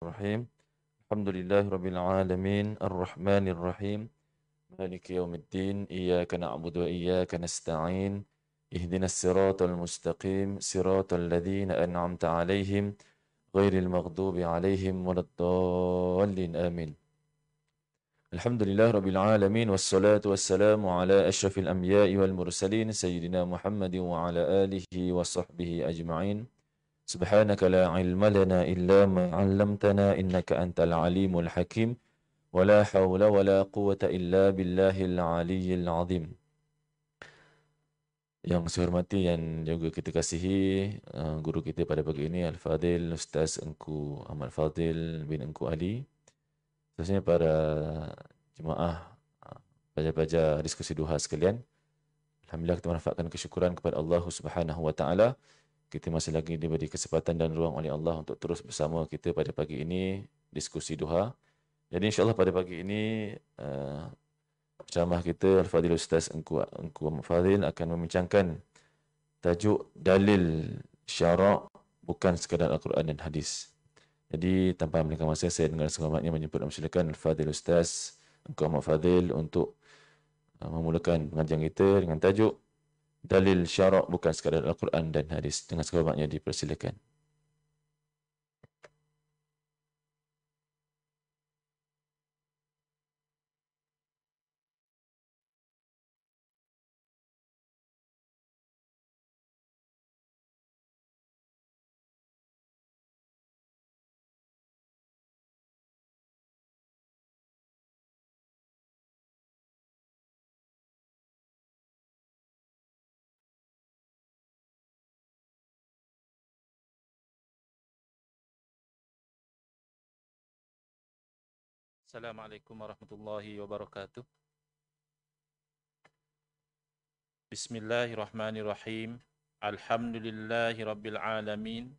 Bismillahirrahmanirrahim. Alhamdulillahirabbil alamin, arrahmanir rahim, maliki yaumiddin, iyyaka na'budu wa iyyaka nasta'in. Ihdinas siratal mustaqim, siratal ladzina an'amta 'alaihim, ghairil maghdubi 'alaihim waladdallin. Amin. Alhamdulillahirabbil alamin, wassalatu wassalamu ala asyrafil anbiya'i wal mursalin, sayyidina Muhammadin wa ala alihi wa sahbihi ajma'in. سبحانك لا علم لنا إلا ما علمتنا إنك أنت العليم الحكيم ولا حول ولا قوة إلا بالله العلي العظيم. Yang saya hormati yang juga kita kasihi guru kita pada pagi ini Al-Fadil Ustaz Engku Ahmad Fadil bin Engku Ali. Seterusnya para jemaah pelajar-pelajar diskusi duha sekalian. Alhamdulillah kita manfaatkan kesyukuran kepada Allah Subhanahu wa taala. Kita masih lagi diberi kesempatan dan ruang oleh Allah untuk terus bersama kita pada pagi ini diskusi duha. Jadi insyaAllah pada pagi ini ceramah kita Al-Fadhil Ustaz Engku Ahmad Fadil akan membincangkan tajuk dalil syarak bukan sekadar Al-Quran dan hadis. Jadi tanpa memiliki masa, saya dengan selamatnya menjemput dan mempersilakan Al-Fadhil Ustaz Engku Ahmad Fadil untuk memulakan pengajian kita dengan tajuk dalil syarak bukan sekadar Al-Quran dan hadis. Dengan selamatnya dipersilakan. Assalamualaikum warahmatullahi wabarakatuh. Bismillahirrahmanirrahim. Alhamdulillahi rabbil alamin.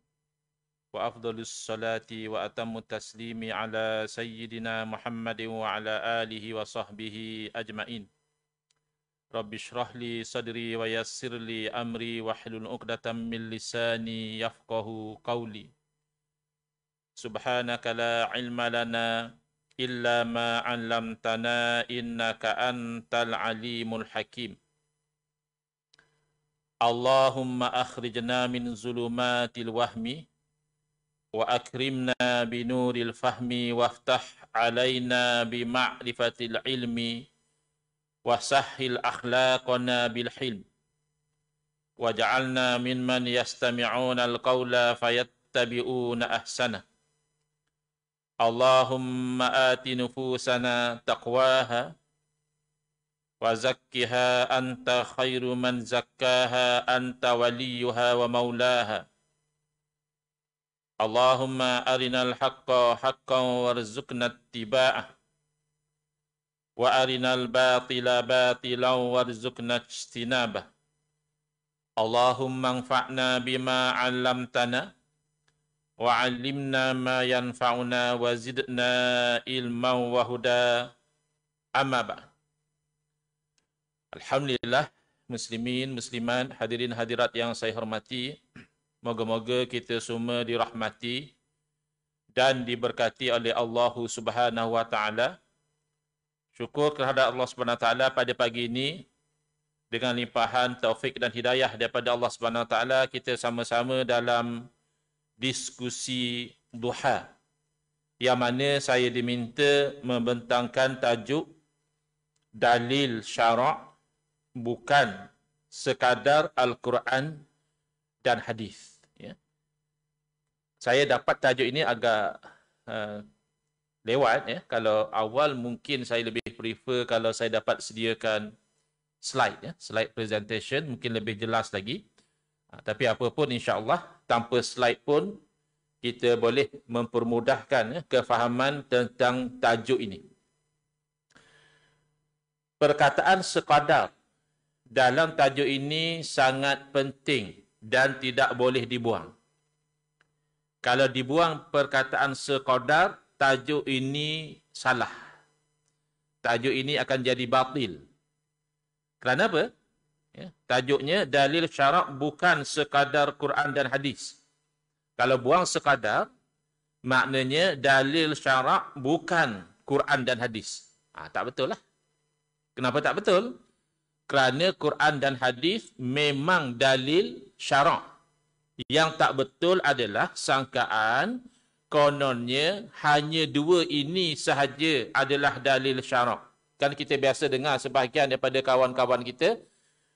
Wa afdhalus salati wa atammu taslimi ala sayyidina Muhammadin wa ala alihi wa sahbihi ajma'in. Rabbi shrah li sadri wa yassir li amri wa hlul 'uqdatam min lisani yafqahu qawli. Subhanaka la ilma lana illa ma 'allamtana innaka antal alimul hakim. Allahumma akhrijna min zulumatil wahmi wa akrimna binuril fahmi waftah alaina bi ma'rifatil ilmi wa sahhil akhlaqana bil hilm waj'alna mimman yastami'una al-qawla fayattabi'una ahsana. Allahumma ati nufusana taqwaha wa zakkiha anta khairu man zakkaha anta waliyuha wa maulaha. Allahumma arinal haqqa haqqan warzuqna ittiba'ah wa arinal batila batilan warzuqna ijtinabah. Allahumma anfa'na bima 'allamtana wa 'allimna ma yanfa'una wa zidna ilman wa huda. Amma ba'd. Alhamdulillah, muslimin, muslimat, hadirin hadirat yang saya hormati, moga-moga kita semua dirahmati dan diberkati oleh Allah Subhanahu wa taala. Syukur kepada Allah Subhanahu wa taala pada pagi ini dengan limpahan taufik dan hidayah daripada Allah Subhanahu wa taala, kita sama-sama dalam diskusi duha yang mana saya diminta membentangkan tajuk dalil syarak bukan sekadar Al-Quran dan hadis. Ya. Saya dapat tajuk ini agak lewat. Ya. Kalau awal mungkin saya lebih prefer kalau saya dapat sediakan slide. Ya. Slide presentation mungkin lebih jelas lagi. Tapi apa pun insya-Allah tanpa slide pun kita boleh mempermudahkan kefahaman tentang tajuk ini. Perkataan sekadar dalam tajuk ini sangat penting dan tidak boleh dibuang. Kalau dibuang perkataan sekadar, tajuk ini salah. Tajuk ini akan jadi batil. Kerana apa? Ya, tajuknya dalil syarak bukan sekadar Quran dan hadis. Kalau buang sekadar, Maknanya dalil syarak bukan Quran dan hadis. Tak betul lah. Kenapa tak betul? Kerana Quran dan hadis memang dalil syarak. Yang tak betul adalah sangkaan kononnya hanya dua ini sahaja adalah dalil syarak. Kan kita biasa dengar sebahagian daripada kawan-kawan kita,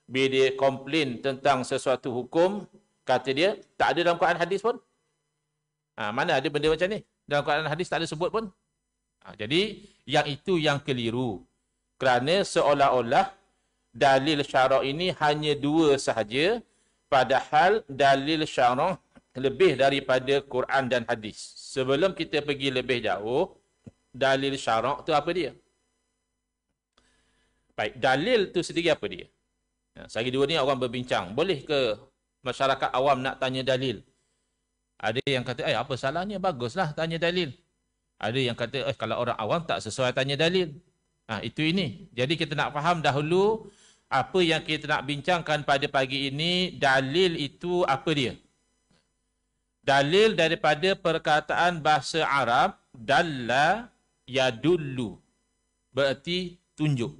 bila dia komplain tentang sesuatu hukum, kata dia, tak ada dalam Quran hadis pun. Mana ada benda macam ni? Dalam Quran hadis tak ada sebut pun. Jadi, yang itu yang keliru. Kerana seolah-olah dalil syarak ini hanya dua sahaja, padahal dalil syarak lebih daripada Quran dan hadis. Sebelum kita pergi lebih jauh, dalil syarak tu apa dia? Baik, dalil tu sendiri apa dia? Sehari dua ni orang berbincang. Boleh ke masyarakat awam nak tanya dalil? Ada yang kata, apa salahnya? Baguslah tanya dalil. Ada yang kata, kalau orang awam tak sesuai tanya dalil. Itu ini. Jadi kita nak faham dahulu apa yang kita nak bincangkan pada pagi ini, dalil itu apa dia? Dalil daripada perkataan bahasa Arab, dalla yadullu. Berarti tunjuk.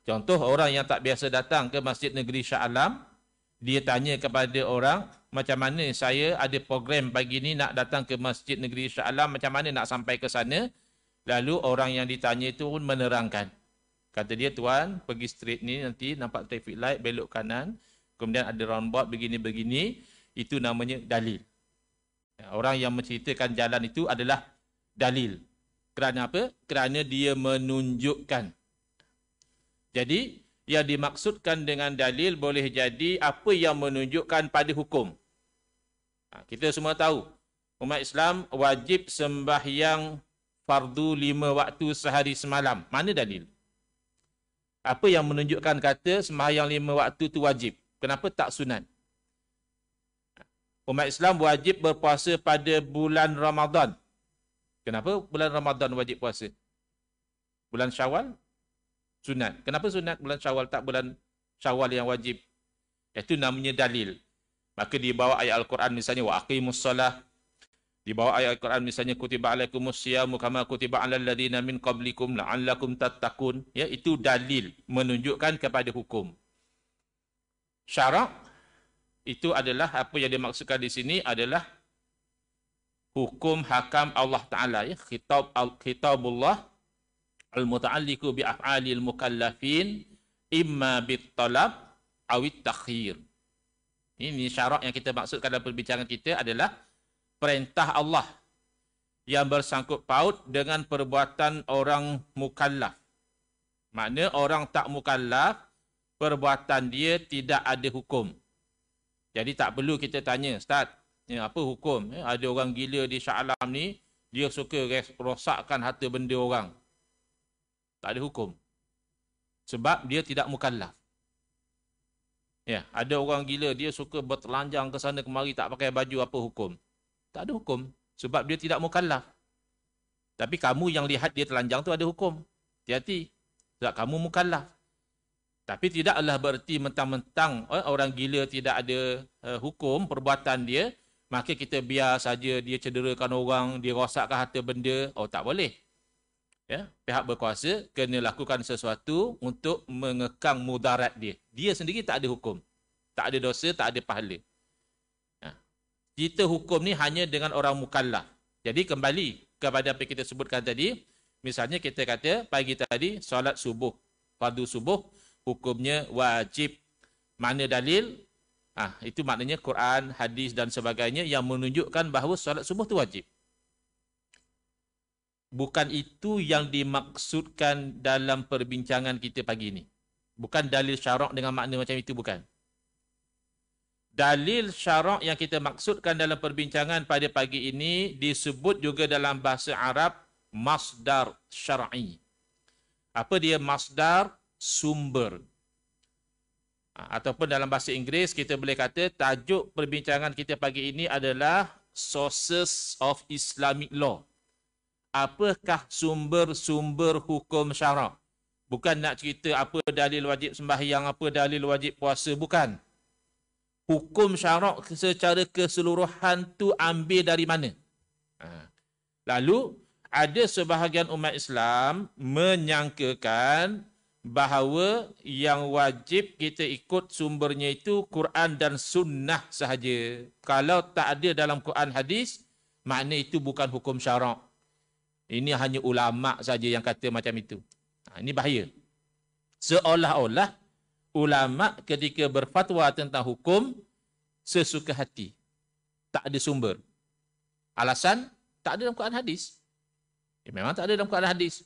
Contoh, orang yang tak biasa datang ke Masjid Negeri Shah Alam, dia tanya kepada orang, macam mana saya ada program pagi ni nak datang ke Masjid Negeri Shah Alam, macam mana nak sampai ke sana? Lalu orang yang ditanya itu pun menerangkan. Kata dia, tuan, pergi street ni nanti nampak traffic light, belok kanan, kemudian ada roundabout begini-begini, itu namanya dalil. Orang yang menceritakan jalan itu adalah dalil. Kerana apa? Kerana dia menunjukkan. Jadi, yang dimaksudkan dengan dalil boleh jadi apa yang menunjukkan pada hukum. Kita semua tahu, umat Islam wajib sembahyang fardu 5 waktu sehari semalam. Mana dalil? Apa yang menunjukkan kata sembahyang 5 waktu itu wajib? Kenapa tak sunat? Umat Islam wajib berpuasa pada bulan Ramadan. Kenapa bulan Ramadan wajib puasa? Bulan Syawal? Sunat. Kenapa sunat bulan Syawal, tak bulan Syawal yang wajib? Itu namanya dalil. Maka di bawah ayat Al-Quran misalnya, wa aqimus salah. Di bawah ayat Al-Quran misalnya, kutiba alaikumus siyamu kama kutiba alal ladina min qablikum la'allakum tattaqun. Ya, itu dalil menunjukkan kepada hukum. Syarak itu adalah apa yang dimaksudkan di sini adalah hukum hakam Allah Ta'ala. Ya. Khitabullah al-muta'alliqu bi af'alil mukallafin imma bit-talab awit takhir. Ini syarak yang kita maksudkan dalam perbincangan kita adalah perintah Allah yang bersangkut paut dengan perbuatan orang mukallaf. Makna orang tak mukallaf, perbuatan dia tidak ada hukum. Jadi tak perlu kita tanya, Ustaz, apa hukum? Ada orang gila di Shah Alam ni, dia suka rosakkan harta benda orang. Tak ada hukum. Sebab dia tidak mukallaf. Ya, ada orang gila, dia suka bertelanjang ke sana kemari, tak pakai baju, apa hukum? Tak ada hukum. Sebab dia tidak mukallaf. Tapi kamu yang lihat dia telanjang tu ada hukum. Hati-hati. Sebab kamu mukallaf. Tapi tidaklah bererti mentang-mentang orang gila tidak ada hukum perbuatan dia, maka kita biar saja dia cederakan orang, dia rosakkan harta benda. Tak boleh. Ya, pihak berkuasa kena lakukan sesuatu untuk mengekang mudarat dia. Dia sendiri tak ada hukum. Tak ada dosa, tak ada pahala. Kita hukum ni hanya dengan orang mukallaf. Jadi kembali kepada apa yang kita sebutkan tadi. Misalnya kita kata pagi tadi solat subuh, fardu subuh, hukumnya wajib. Mana dalil? Itu maknanya Quran, hadis dan sebagainya yang menunjukkan bahawa solat subuh itu wajib. Bukan itu yang dimaksudkan dalam perbincangan kita pagi ini. Bukan dalil syarak dengan makna macam itu, bukan. Dalil syarak yang kita maksudkan dalam perbincangan pada pagi ini disebut juga dalam bahasa Arab masdar syar'i. Apa dia masdar? Sumber. Ataupun dalam bahasa Inggeris kita boleh kata tajuk perbincangan kita pagi ini adalah sources of Islamic law. Apakah sumber-sumber hukum syarak? Bukan nak cerita apa dalil wajib sembahyang, apa dalil wajib puasa, bukan. Hukum syarak secara keseluruhan tu ambil dari mana? Lalu ada sebahagian umat Islam menyangkakan bahawa yang wajib kita ikut sumbernya itu Quran dan sunnah sahaja. Kalau tak ada dalam Quran hadis, makna itu bukan hukum syarak. Ini hanya ulama saja yang kata macam itu. Ini bahaya. Seolah-olah ulama ketika berfatwa tentang hukum sesuka hati. Tak ada sumber. Alasan, tak ada dalam Quran hadis. Memang tak ada dalam Quran hadis.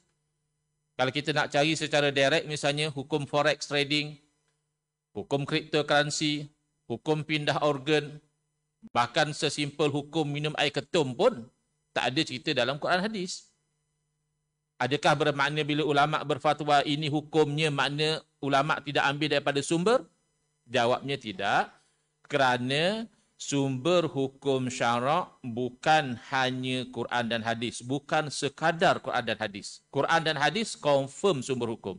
Kalau kita nak cari secara direct misalnya hukum forex trading, hukum cryptocurrency, hukum pindah organ, bahkan sesimpel hukum minum air ketum pun tak ada cerita dalam Quran hadis. Adakah bermakna bila ulama berfatwa ini hukumnya makna ulama tidak ambil daripada sumber? Jawabnya tidak. Kerana sumber hukum syarak bukan hanya Quran dan hadis. Bukan sekadar Quran dan hadis. Quran dan hadis confirm sumber hukum.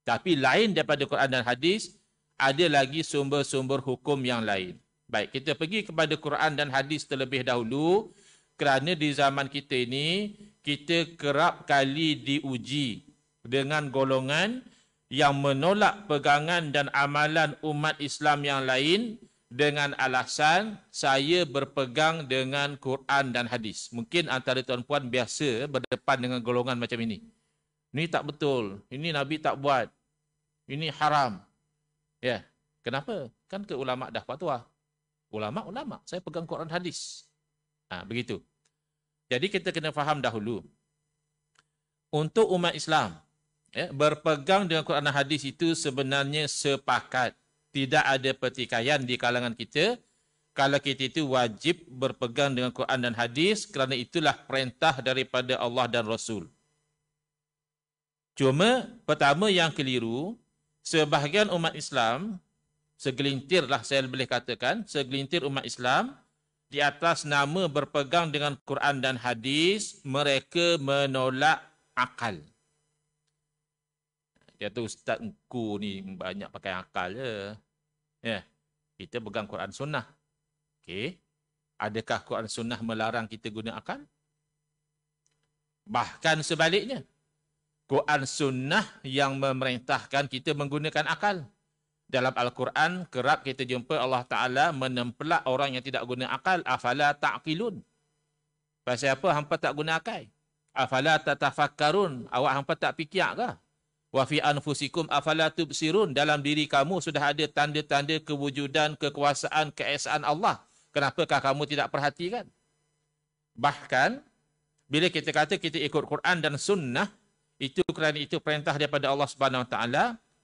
Tapi lain daripada Quran dan hadis, ada lagi sumber-sumber hukum yang lain. Baik, kita pergi kepada Quran dan hadis terlebih dahulu. Kerana di zaman kita ini, kita kerap kali diuji dengan golongan yang menolak pegangan dan amalan umat Islam yang lain dengan alasan saya berpegang dengan Quran dan hadis. Mungkin antara tuan-puan biasa berdepan dengan golongan macam ini. Ini tak betul. Ini Nabi tak buat. Ini haram. Ya. Kenapa? Kan ke ulama dah fatwa. Ulama, saya pegang Quran hadis. Begitu. Jadi kita kena faham dahulu. Untuk umat Islam, berpegang dengan Quran dan hadis itu sebenarnya sepakat. Tidak ada pertikaian di kalangan kita. Kalau kita itu wajib berpegang dengan Quran dan hadis kerana itulah perintah daripada Allah dan Rasul. Cuma pertama yang keliru, sebahagian umat Islam, segelintir lah saya boleh katakan, segelintir umat Islam, di atas nama berpegang dengan Quran dan hadis, mereka menolak akal. Dia tu Ustaz engku ni banyak pakai akal je. Ya, kita pegang Quran sunnah. Okey. Adakah Quran sunnah melarang kita guna akal? Bahkan sebaliknya. Quran sunnah yang memerintahkan kita menggunakan akal. Dalam Al-Quran kerap kita jumpa Allah Ta'ala menempelak orang yang tidak guna akal. Afala ta'qilun. Pasal apa hampa tak guna akal? Afala tatafakkarun. Awak hampa tak fikir ke? Wa fi anfusikum afala tubsirun. Dalam diri kamu sudah ada tanda-tanda kewujudan, kekuasaan, keesaan Allah. Kenapakah kamu tidak perhatikan? Bahkan, bila kita kata kita ikut Quran dan sunnah, itu kerana itu perintah daripada Allah Subhanahu Wa Taala.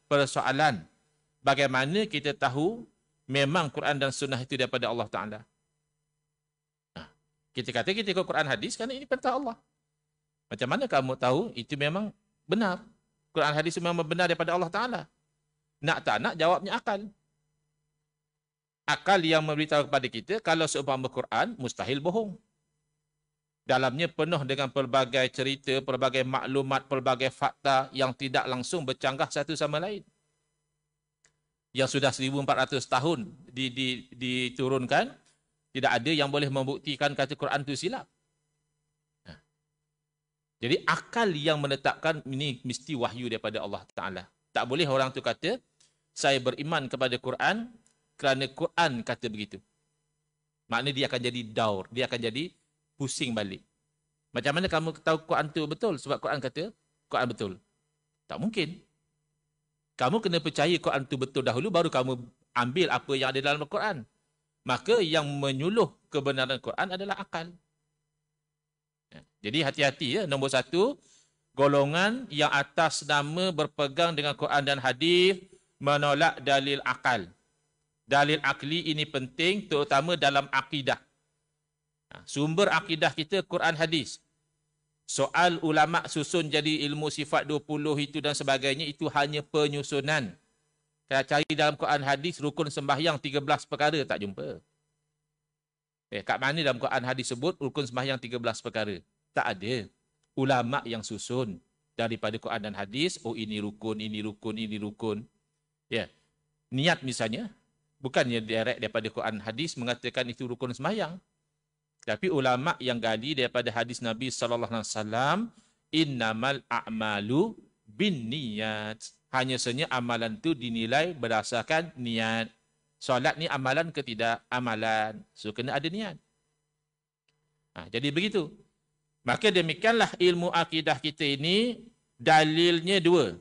Persoalan, bagaimana kita tahu memang Quran dan sunnah itu daripada Allah Ta'ala? Kita kata kita ikut Quran hadis kerana ini perintah Allah. Macam mana kamu tahu itu memang benar? Quran hadis memang benar daripada Allah Ta'ala. Nak tak nak, jawabnya akal. Akal yang memberitahu kepada kita, kalau seumpama Quran, mustahil bohong. Dalamnya penuh dengan pelbagai cerita, pelbagai maklumat, pelbagai fakta yang tidak langsung bercanggah satu sama lain. Yang sudah 1400 tahun diturunkan, tidak ada yang boleh membuktikan kata Quran itu silap. Jadi akal yang menetapkan ini mesti wahyu daripada Allah Ta'ala. Tak boleh orang tu kata, saya beriman kepada Quran kerana Quran kata begitu. Maknanya dia akan jadi daur, dia akan jadi pusing balik. Macam mana kamu tahu Quran itu betul? Sebab Quran kata Quran betul. Tak mungkin. Kamu kena percaya Quran itu betul dahulu, baru kamu ambil apa yang ada dalam Al-Quran. Maka yang menyuluh kebenaran Quran adalah akal. Jadi hati-hati ya. Nombor satu, golongan yang atas nama berpegang dengan Quran dan hadis menolak dalil akal. Dalil akli ini penting terutama dalam akidah. Sumber akidah kita Quran hadis. Soal ulama susun jadi ilmu sifat 20 itu dan sebagainya, itu hanya penyusunan. Saya cari dalam Quran hadis rukun sembahyang 13 perkara, tak jumpa. Kat mana dalam Quran hadis sebut rukun sembahyang 13 perkara? Tak ada. Ulama yang susun daripada Quran dan hadis, oh ini rukun, ini rukun, ini rukun. Ya. Niat misalnya, bukannya direct daripada Quran hadis mengatakan itu rukun sembahyang. Tapi ulama yang gali daripada hadis Nabi sallallahu alaihi wasallam, innamal a'malu binniyat. Hanya sahaja amalan tu dinilai berdasarkan niat. Solat ni amalan ke tidak? Amalan. So kena ada niat. Jadi begitu. Maka demikianlah ilmu akidah kita ini dalilnya dua.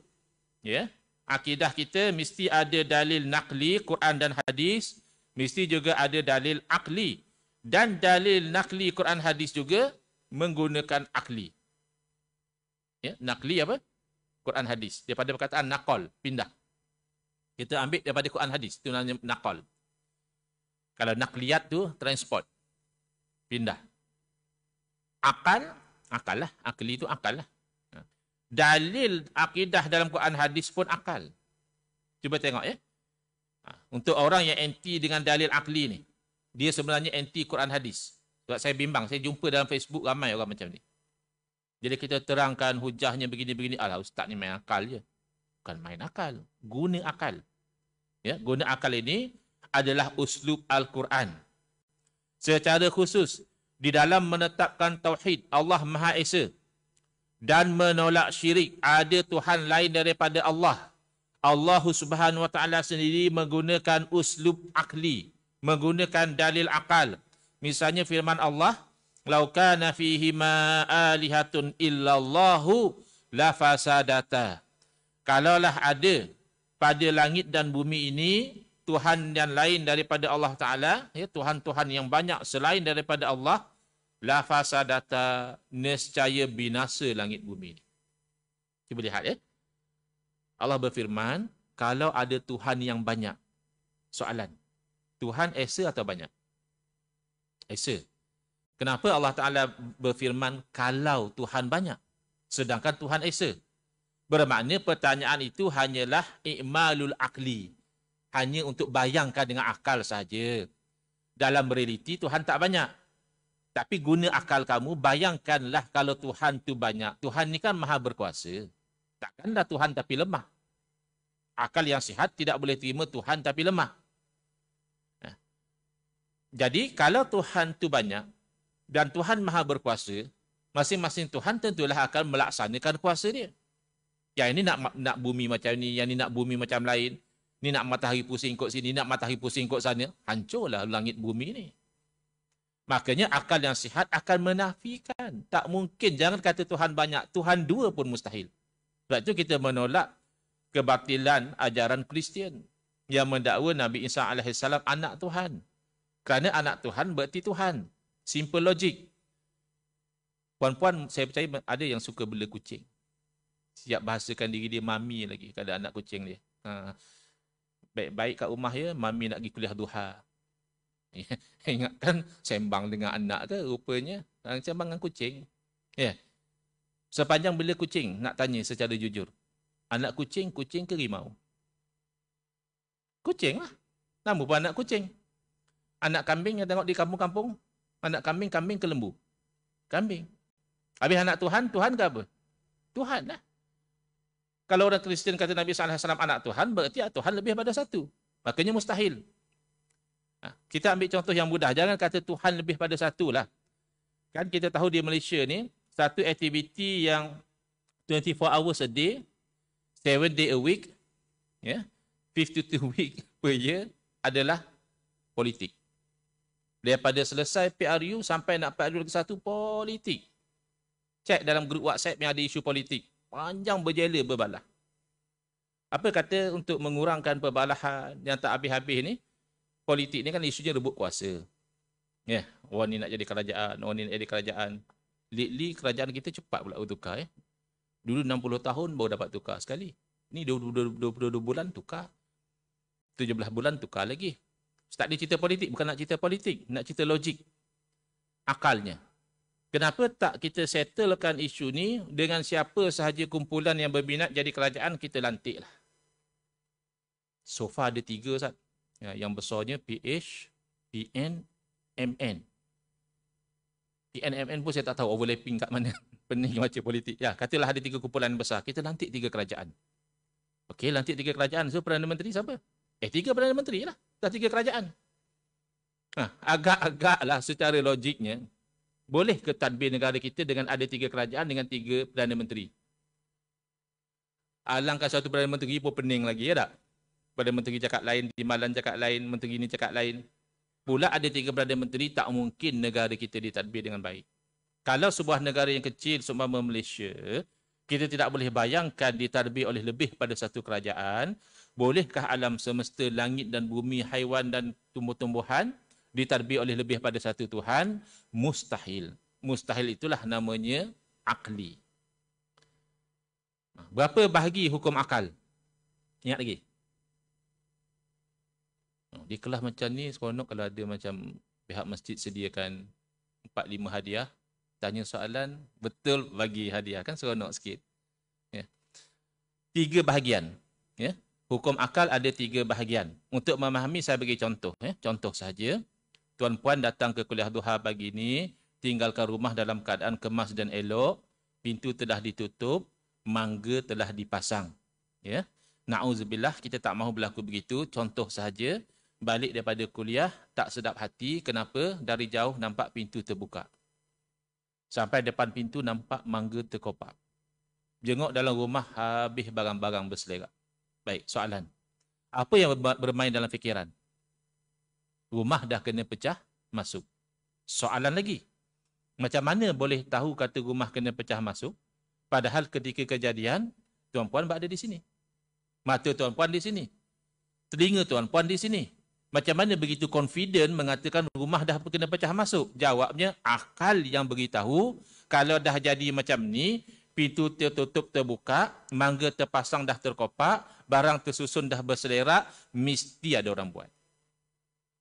Ya. Akidah kita mesti ada dalil naqli, Quran dan hadis. Mesti juga ada dalil akli. Dan dalil naqli Quran hadis juga menggunakan akli. Ya, naqli apa? Quran hadis. Daripada perkataan naqal, pindah. Kita ambil daripada Quran hadis, itu namanya naqal. Kalau naqliyat tu transport. Pindah. Akal, akal lah. Akli itu akal lah. Dalil akidah dalam Quran hadis pun akal. Cuba tengok ya. Untuk orang yang anti dengan dalil akli ni, dia sebenarnya anti Quran hadis. Sebab saya bimbang, saya jumpa dalam Facebook ramai orang macam ni. Jadi kita terangkan hujahnya begini-begini. Alah, ustaz ni main akal je. Bukan main akal. Guna akal. Ya, guna akal ini adalah uslub Al-Quran. Secara khusus, di dalam menetapkan tauhid Allah Maha Esa dan menolak syirik, ada Tuhan lain daripada Allah. Allah Subhanahu Wa Taala sendiri menggunakan uslub akli, menggunakan dalil akal. Misalnya firman Allah, "Lau kana fihi ma alihatun illallahu la fasadata." Kalaulah ada pada langit dan bumi ini Tuhan yang lain daripada Allah Taala, ya, Tuhan-Tuhan yang banyak selain daripada Allah, la fasadata, nescaya binasa langit bumi ini. Cuba lihat ya. Allah berfirman, kalau ada Tuhan yang banyak. Soalan, Tuhan esa atau banyak? Esa. Kenapa Allah Ta'ala berfirman kalau Tuhan banyak? Sedangkan Tuhan esa. Bermakna pertanyaan itu hanyalah i'malul akli. Hanya untuk bayangkan dengan akal saja. Dalam realiti Tuhan tak banyak. Tapi guna akal kamu, bayangkanlah kalau Tuhan tu banyak. Tuhan ni kan maha berkuasa. Takkanlah Tuhan tapi lemah. Akal yang sihat tidak boleh terima Tuhan tapi lemah. Jadi kalau Tuhan tu banyak dan Tuhan maha berkuasa, masing-masing Tuhan tentulah akan melaksanakan kuasa dia. Yang ini nak bumi macam ni, yang ni nak bumi macam lain. Ni nak matahari pusing kot sini, nak matahari pusing kot sana. Hancurlah langit bumi ni. Makanya akal yang sihat akan menafikan. Tak mungkin, jangan kata Tuhan banyak. Tuhan dua pun mustahil. Sebab itu kita menolak kebatilan ajaran Kristian yang mendakwa Nabi Isa AS anak Tuhan. Kerana anak Tuhan berarti Tuhan. Simple logic. Puan-puan, saya percaya ada yang suka bela kucing. Siap bahasakan diri dia mami lagi kepada anak kucing dia. Baik-baik kat rumah ya, mami nak pergi kuliah duha. Ingatkan sembang dengan anak ke rupanya. Sembang dengan kucing. Ya. Sepanjang bela kucing, nak tanya secara jujur. Anak kucing, kucing ke rimau? Kucing lah. Nama pun anak kucing. Anak kambing yang tengok di kampung-kampung. Anak kambing, kambing ke lembu? Kambing. Habis anak Tuhan, Tuhan ke apa? Tuhan lah. Kalau orang Kristian kata Nabi SAW anak Tuhan, berarti Tuhan lebih pada satu. Makanya mustahil. Kita ambil contoh yang mudah. Jangan kata Tuhan lebih pada satu lah. Kan kita tahu di Malaysia ni, satu aktiviti yang 24 hours a day, 7 day a week, 52 week per year adalah politik. Daripada selesai PRU sampai nak PRU ke satu, politik. Cek dalam grup WhatsApp yang ada isu politik. Panjang berjela berbalah. Apa kata untuk mengurangkan perbalahan yang tak habis-habis ni? Politik ni kan isunya rebut kuasa. Orang ni nak jadi kerajaan, orang ni nak jadi kerajaan. Lately kerajaan kita cepat pula bertukar. Dulu 60 tahun baru dapat tukar sekali. Ni 22 bulan tukar. 17 bulan tukar lagi. Tak ada cerita politik, bukan nak cerita politik, nak cerita logik. Akalnya. Kenapa tak kita settlekan isu ni dengan siapa sahaja kumpulan yang berminat jadi kerajaan, kita lantik lah. So far ada 3 Ustaz. Yang besarnya PH, PN, MN. PN, MN pun saya tak tahu overlapping kat mana. Pening macam politik. Ya, katalah ada 3 kumpulan besar. Kita lantik 3 kerajaan. Okey, lantik 3 kerajaan. So Perdana Menteri siapa? 3 Perdana Menteri lah. Dah 3 kerajaan. Agak-agak lah secara logiknya. Boleh ke tadbir negara kita dengan ada 3 kerajaan dengan 3 Perdana Menteri? Alangkah satu Perdana Menteri pun pening lagi, ya tak? Perdana Menteri cakap lain, di Malan cakap lain, Menteri ini cakap lain. Pula ada 3 Perdana Menteri, tak mungkin negara kita ditadbir dengan baik. Kalau sebuah negara yang kecil, seumpama Malaysia, kita tidak boleh bayangkan ditadbir oleh lebih pada satu kerajaan. Bolehkah alam semesta, langit dan bumi, haiwan dan tumbuh-tumbuhan ditadbir oleh lebih pada satu Tuhan? Mustahil. Mustahil itulah namanya akli. Berapa bahagi hukum akal? Ingat lagi? Di kelas macam ni, seronok kalau ada macam pihak masjid sediakan 4-5 hadiah, tanya soalan, betul bagi hadiah. Kan seronok sikit. Ya. 3 bahagian. Ya. Hukum akal ada 3 bahagian. Untuk memahami, saya bagi contoh. Ya. Contoh saja. Tuan-puan datang ke kuliah duha pagi ni, tinggalkan rumah dalam keadaan kemas dan elok, pintu telah ditutup, mangga telah dipasang. Ya. Na'udzubillah, kita tak mahu berlaku begitu. Contoh sahaja, balik daripada kuliah, tak sedap hati. Kenapa? Dari jauh nampak pintu terbuka. Sampai depan pintu nampak mangga terkopak. Jenguk dalam rumah, habis barang-barang berselerak. Baik, soalan. Apa yang bermain dalam fikiran? Rumah dah kena pecah, masuk. Soalan lagi. Macam mana boleh tahu kata rumah kena pecah masuk? Padahal ketika kejadian, tuan-puan berada di sini. Mata tuan-puan di sini. Telinga tuan-puan di sini. Macam mana begitu confident mengatakan rumah dah kena pecah masuk? Jawabnya, akal yang beritahu, kalau dah jadi macam ni, pintu tertutup terbuka, mangga terpasang dah terkopak, barang tersusun dah berselerak, mesti ada orang buat.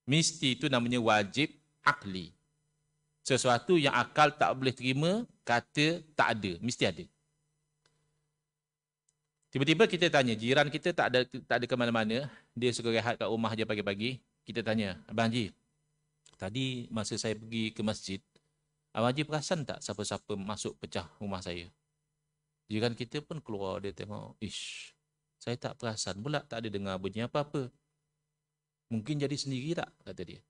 Mesti itu namanya wajib akli. Sesuatu yang akal tak boleh terima, kata tak ada. Mesti ada. Tiba-tiba kita tanya, jiran kita tak ada ke mana-mana, dia suka rehat kat rumah je pagi-pagi. Kita tanya, Abang Haji, tadi masa saya pergi ke masjid, Abang Haji perasan tak siapa-siapa masuk pecah rumah saya? Jiran kita pun keluar, dia tengok, ish, saya tak perasan pula, tak ada dengar bunyi apa-apa. Mungkin jadi sendiri tak? Kata dia.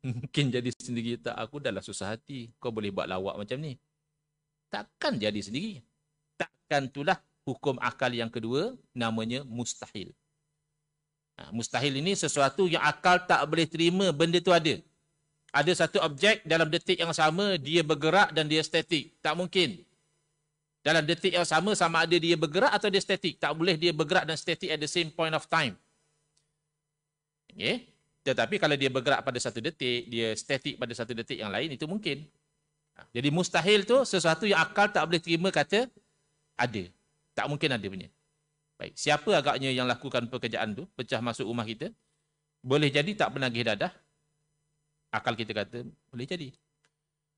Mungkin jadi sendiri tak? Aku dah lah susah hati. Kau boleh buat lawak macam ni. Takkan jadi sendiri. Takkan itulah hukum akal yang kedua, namanya mustahil. Mustahil ini sesuatu yang akal tak boleh terima benda tu ada. Ada satu objek dalam detik yang sama, dia bergerak dan dia statik. Tak mungkin. Dalam detik yang sama ada dia bergerak atau dia statik. Tak boleh dia bergerak dan statik at the same point of time. Okay? Tetapi kalau dia bergerak pada satu detik, dia statik pada satu detik yang lain, itu mungkin. Jadi mustahil tu sesuatu yang akal tak boleh terima kata ada. Tak mungkin ada punya. Baik, siapa agaknya yang lakukan pekerjaan tu, pecah masuk rumah kita? Boleh jadi tak penagih dadah? Akal kita kata, boleh jadi.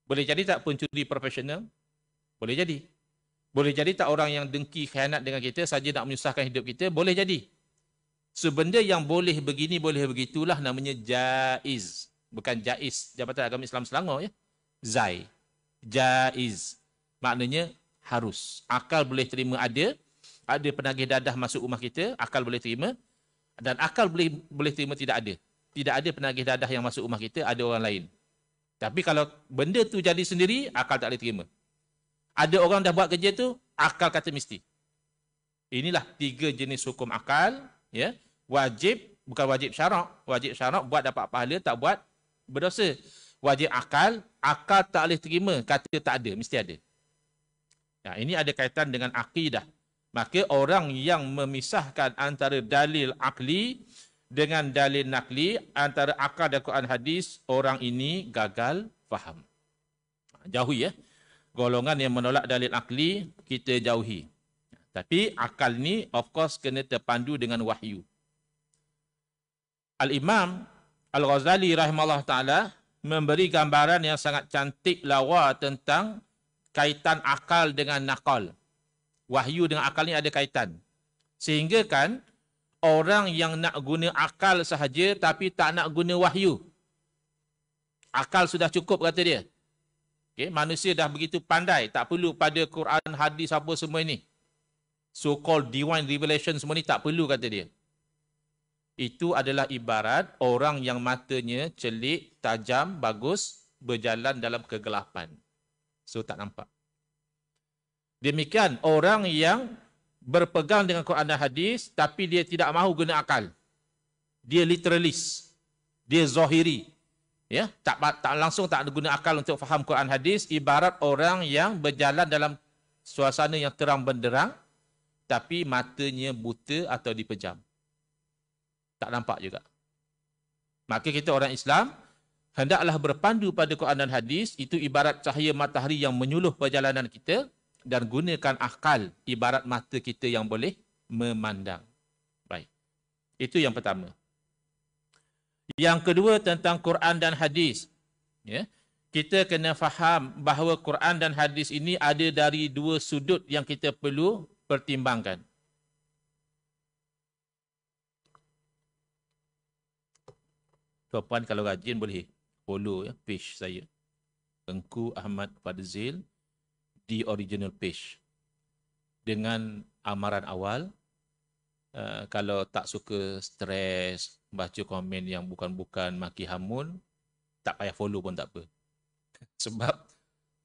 Boleh jadi tak pencuri profesional? Boleh jadi. Boleh jadi tak orang yang dengki khianat dengan kita, saja nak menyusahkan hidup kita? Boleh jadi. Sebenda yang boleh begini, boleh begitulah namanya jaiz. Bukan jaiz. Jabatan Agama Islam Selangor, ya. Zai. Jaiz. Maknanya harus. Akal boleh terima ada penagih dadah masuk rumah kita, akal boleh terima, dan akal boleh terima tidak ada. Tidak ada penagih dadah yang masuk rumah kita, ada orang lain. Tapi kalau benda tu jadi sendiri, akal tak boleh terima. Ada orang dah buat kerja tu, akal kata mesti. Inilah 3 jenis hukum akal, ya. Wajib, bukan wajib syarak. Wajib syarak buat dapat pahala, tak buat berdosa. Wajib akal tak boleh terima, kata tak ada, mesti ada. Ya, ini ada kaitan dengan akidah. Maka orang yang memisahkan antara dalil akli dengan dalil nakli, antara akal dan Quran hadis, orang ini gagal faham. Jauhi, ya. Golongan yang menolak dalil akli, kita jauhi. Tapi akal ni of course kena terpandu dengan wahyu. Al-Imam Al-Ghazali rahimahullah ta'ala memberi gambaran yang sangat cantik lawa tentang kaitan akal dengan nakal. Wahyu dengan akal ni ada kaitan. Sehingga kan orang yang nak guna akal sahaja tapi tak nak guna wahyu. Akal sudah cukup kata dia. Okay, manusia dah begitu pandai, tak perlu pada Quran, hadis apa semua ini. So-called divine revelation semua ni tak perlu kata dia. Itu adalah ibarat orang yang matanya celik, tajam, bagus berjalan dalam kegelapan. So tak nampak. Demikian orang yang berpegang dengan Quran dan hadis tapi dia tidak mahu guna akal. Dia literalis. Dia zahiri. Ya, tak langsung tak guna akal untuk faham Quran hadis, ibarat orang yang berjalan dalam suasana yang terang benderang tapi matanya buta atau dipejam. Tak nampak juga. Maka kita orang Islam hendaklah berpandu pada Quran dan hadis, itu ibarat cahaya matahari yang menyuluh perjalanan kita, dan gunakan akal ibarat mata kita yang boleh memandang. Baik. Itu yang pertama. Yang kedua tentang Quran dan hadis. Ya. Kita kena faham bahawa Quran dan hadis ini ada dari dua sudut yang kita perlu pertimbangkan. Tuan-puan kalau rajin boleh follow ya, page saya. Engku Ahmad Fadzil, The Original Page. Dengan amaran awal, kalau tak suka stres, baca komen yang bukan-bukan, maki hamun, tak payah follow pun tak apa. Sebab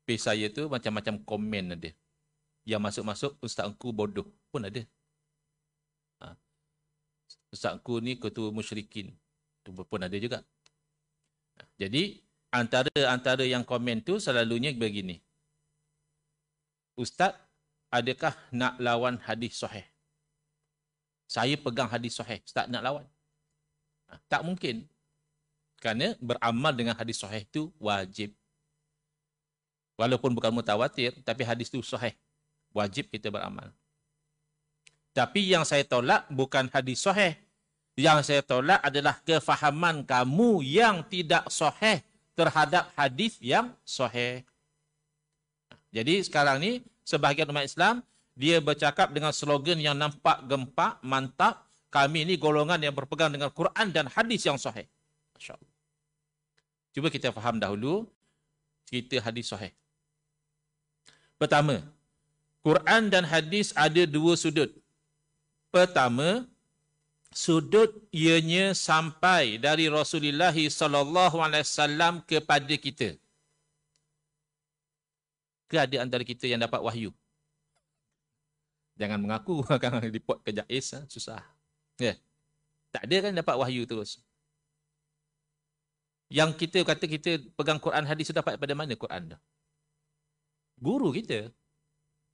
page saya tu macam-macam komen ada. Yang masuk-masuk, Ustaz Engku bodoh pun ada. Ustaz Engku ni ketua musyrikin. Itu pun ada juga. Jadi, antara yang komen tu selalunya begini. Ustaz, adakah nak lawan hadis sahih? Saya pegang hadis sahih. Ustaz nak lawan? Tak mungkin. Kerana beramal dengan hadis sahih itu wajib. Walaupun bukan mutawatir, tapi hadis itu sahih. Wajib kita beramal. Tapi yang saya tolak bukan hadis sahih. Yang saya tolak adalah kefahaman kamu yang tidak sahih terhadap hadis yang sahih. Jadi sekarang ni, sebahagian umat Islam, dia bercakap dengan slogan yang nampak gempak, mantap. Kami ni golongan yang berpegang dengan Quran dan hadis yang sahih. Masya Allah. Cuba kita faham dahulu cerita hadis sahih. Pertama, Quran dan hadis ada dua sudut. Pertama, sudut ianya sampai dari Rasulullah SAW kepada kita. Ke ada antara kita yang dapat wahyu? Jangan mengaku akan report ke JAIS, susah. Ya. Tak ada kan dapat wahyu terus. Yang kita kata kita pegang Quran hadis itu dapat pada mana Quran tu? Guru kita.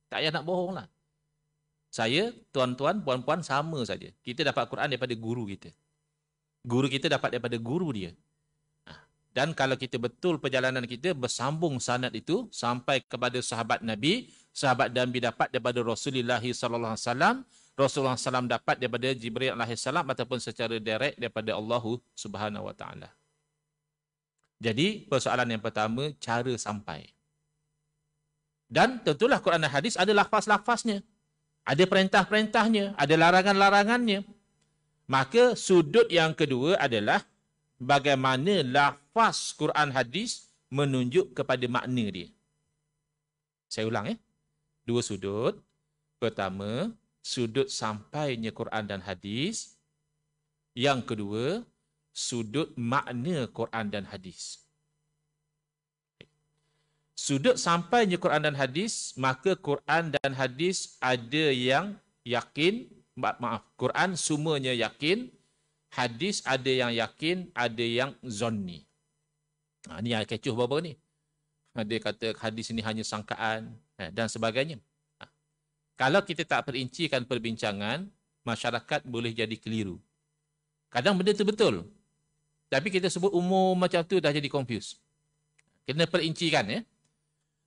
Tak payah nak bohong lah. Saya, tuan-tuan, puan-puan sama saja. Kita dapat Quran daripada guru kita. Guru kita dapat daripada guru dia. Dan kalau kita betul perjalanan kita bersambung sanad itu sampai kepada sahabat Nabi dapat daripada Rasulullah SAW, Rasulullah SAW dapat daripada Jibril AS ataupun secara direct daripada Allah Subhanahu Wa Taala. Jadi persoalan yang pertama, cara sampai. Dan tentulah Quran dan hadis ada lafaz-lafaznya. Ada perintah-perintahnya, ada larangan-larangannya. Maka sudut yang kedua adalah bagaimana lafaz Quran hadis menunjuk kepada makna dia. Saya ulang ya. Dua sudut. Pertama, sudut sampainya Quran dan hadis. Yang kedua, sudut makna Quran dan hadis. Sudut sampainya Quran dan hadis, maka Quran dan hadis ada yang yakin, Quran semuanya yakin, hadis ada yang yakin, ada yang zonni. Ini yang kecoh bapa ni. Dia kata hadis ini hanya sangkaan dan sebagainya. Kalau kita tak perincikan perbincangan, masyarakat boleh jadi keliru. Kadang benda tu betul. Tapi kita sebut umum macam tu dah jadi confuse. Kena perincikan ya.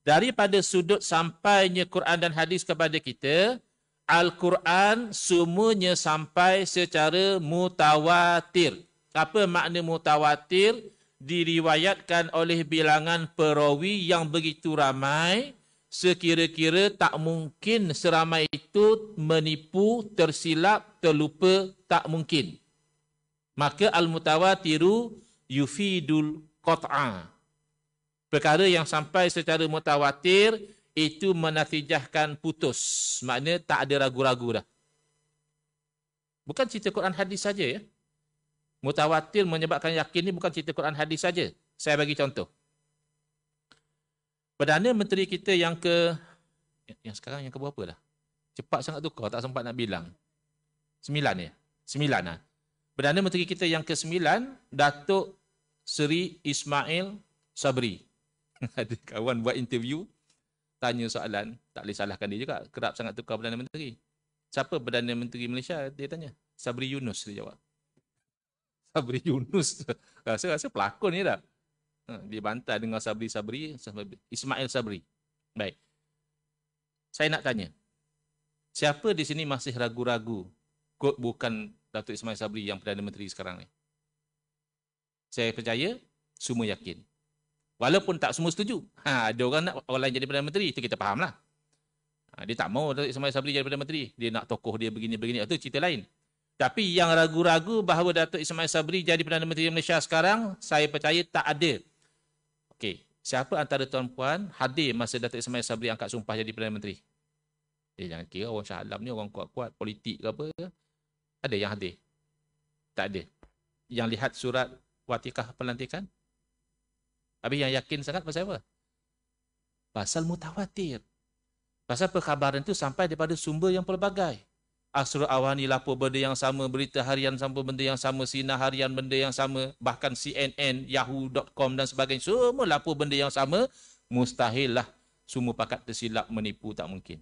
Daripada sudut sampainya Quran dan hadis kepada kita, Al-Quran semuanya sampai secara mutawatir. Apa makna mutawatir? Diriwayatkan oleh bilangan perawi yang begitu ramai, sekira-kira tak mungkin seramai itu menipu, tersilap, terlupa, tak mungkin. Maka al-mutawatiru yufidul qat'a. Perkara yang sampai secara mutawatir itu menatijahkan putus. Maknanya tak ada ragu-ragu dah. Bukan cerita Quran hadis saja ya. Mutawatir menyebabkan yakin ni bukan cerita Quran hadis saja. Saya bagi contoh. Perdana Menteri kita yang sekarang yang ke berapa dah? Cepat sangat tukar, tak sempat nak bilang. 9 ya? 9 lah. Perdana Menteri kita yang ke-9, Datuk Seri Ismail Sabri. Ada kawan buat interview, tanya soalan, tak boleh salahkan dia juga. Kerap sangat tukar Perdana Menteri. Siapa Perdana Menteri Malaysia? Dia tanya. Sabri Yunus, dia jawab. Sabri Yunus. Rasa pelakon ni dah. Dia bantah dengan Sabri Ismail Sabri. Baik. Saya nak tanya. Siapa di sini masih ragu-ragu kod bukan Datuk Ismail Sabri yang Perdana Menteri sekarang ni? Saya percaya semua yakin. Walaupun tak semua setuju. Ada orang nak orang lain jadi Perdana Menteri, itu kita fahamlah. Dia tak mau Datuk Ismail Sabri jadi Perdana Menteri. Dia nak tokoh dia begini-begini, itu cerita lain. Tapi yang ragu-ragu bahawa Datuk Ismail Sabri jadi Perdana Menteri Malaysia sekarang, saya percaya tak ada. Okey, siapa antara tuan-puan hadir masa Datuk Ismail Sabri angkat sumpah jadi Perdana Menteri? Jangan kira orang Shah Alam ni orang kuat-kuat politik ke apa. Ada yang hadir? Tak ada. Yang lihat surat watikah pelantikan? Habis yang yakin sangat pasal apa? Pasal mutawatir. Pasal perkhabaran itu sampai daripada sumber yang pelbagai. Asrul Awani lapor benda yang sama, berita harian sama benda yang sama, Sinar Harian benda yang sama, bahkan CNN, Yahoo.com dan sebagainya, semua lapor benda yang sama. Mustahil lah semua pakat tersilap menipu, tak mungkin.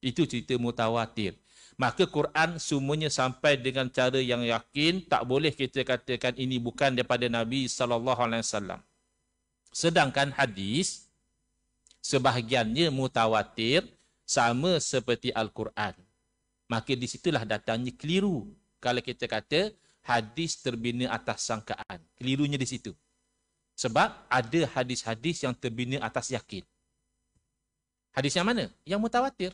Itu cerita mutawatir. Maka Quran semuanya sampai dengan cara yang yakin, tak boleh kita katakan ini bukan daripada Nabi SAW. Sedangkan hadis, sebahagiannya mutawatir, sama seperti Al-Quran. Maka di situlah datangnya keliru. Kalau kita kata hadis terbina atas sangkaan. Kelirunya di situ. Sebab ada hadis-hadis yang terbina atas yakin. Hadis yang mana? Yang mutawatir.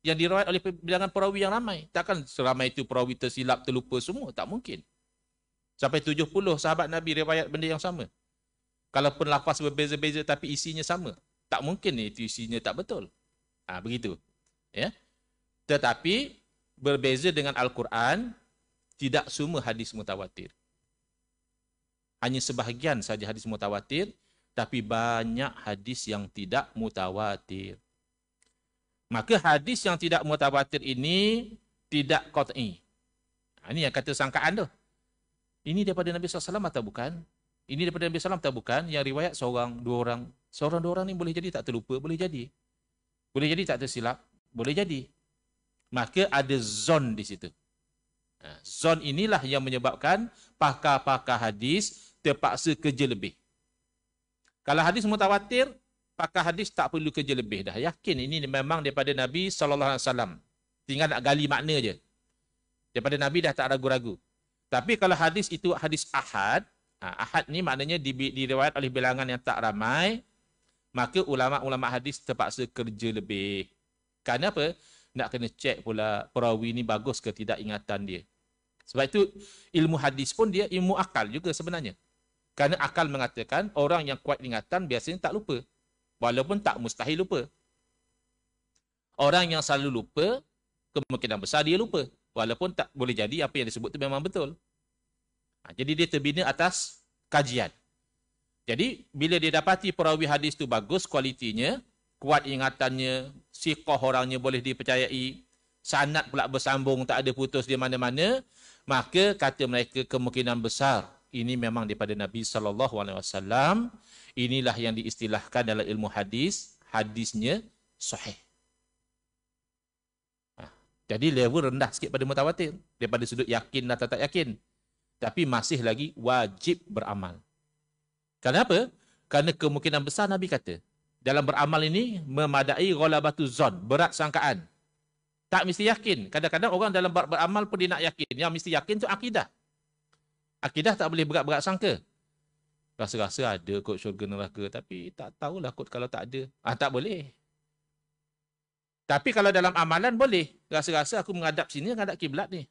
Yang diriwayat oleh bilangan perawi yang ramai. Takkan seramai itu perawi tersilap, terlupa semua. Tak mungkin. Sampai 70 sahabat Nabi riwayat benda yang sama. Kalaupun lafaz berbeza-beza tapi isinya sama. Tak mungkin itu isinya tak betul. Begitu. Ya. Tetapi berbeza dengan Al-Quran, tidak semua hadis mutawatir. Hanya sebahagian saja hadis mutawatir, tapi banyak hadis yang tidak mutawatir. Maka hadis yang tidak mutawatir ini tidak qat'i. Ini yang kata sangkaan tu. Ini daripada Nabi SAW atau bukan? Ini daripada Nabi SAW atau bukan? Yang riwayat seorang, dua orang. Seorang, dua orang ni boleh jadi tak terlupa, boleh jadi. Boleh jadi tak tersilap, boleh jadi. Maka ada zon di situ. Zon inilah yang menyebabkan pakar-pakar hadis terpaksa kerja lebih. Kalau hadis mutawatir, pakar hadis tak perlu kerja lebih dah. Yakin ini memang daripada Nabi SAW. Tinggal nak gali makna je. Daripada Nabi dah tak ragu-ragu. Tapi kalau hadis itu hadis ahad, ahad ni maknanya diriwayat oleh bilangan yang tak ramai, maka ulama-ulama hadis terpaksa kerja lebih. Kerana apa? Nak kena cek pula perawi ni bagus ke tidak ingatan dia. Sebab itu ilmu hadis pun dia ilmu akal juga sebenarnya. Kerana akal mengatakan orang yang kuat ingatan biasanya tak lupa. Walaupun tak mustahil lupa. Orang yang selalu lupa, kemungkinan besar dia lupa. Walaupun tak boleh jadi apa yang disebut itu memang betul. Jadi dia terbina atas kajian. Jadi bila dia dapati perawi hadis itu bagus kualitinya, kuat ingatannya, siqah orangnya boleh dipercayai, sanad pula bersambung, tak ada putus di mana-mana, maka kata mereka kemungkinan besar ini memang daripada Nabi SAW. Inilah yang diistilahkan dalam ilmu hadis, hadisnya sahih. Jadi level rendah sikit pada mutawatir, daripada sudut yakin atau tak yakin. Tapi masih lagi wajib beramal. Kenapa? Kerana kemungkinan besar Nabi kata, dalam beramal ini memadai ghalabatu zon, berat sangkaan. Tak mesti yakin. Kadang-kadang orang dalam beramal pun dia nak yakin. Yang mesti yakin tu akidah. Akidah tak boleh berat-berat sangka. Rasa-rasa ada kot syurga neraka, tapi tak tahulah kot kalau tak ada. Tak boleh. Tapi kalau dalam amalan boleh. Rasa-rasa aku menghadap sini, menghadap kiblat ni.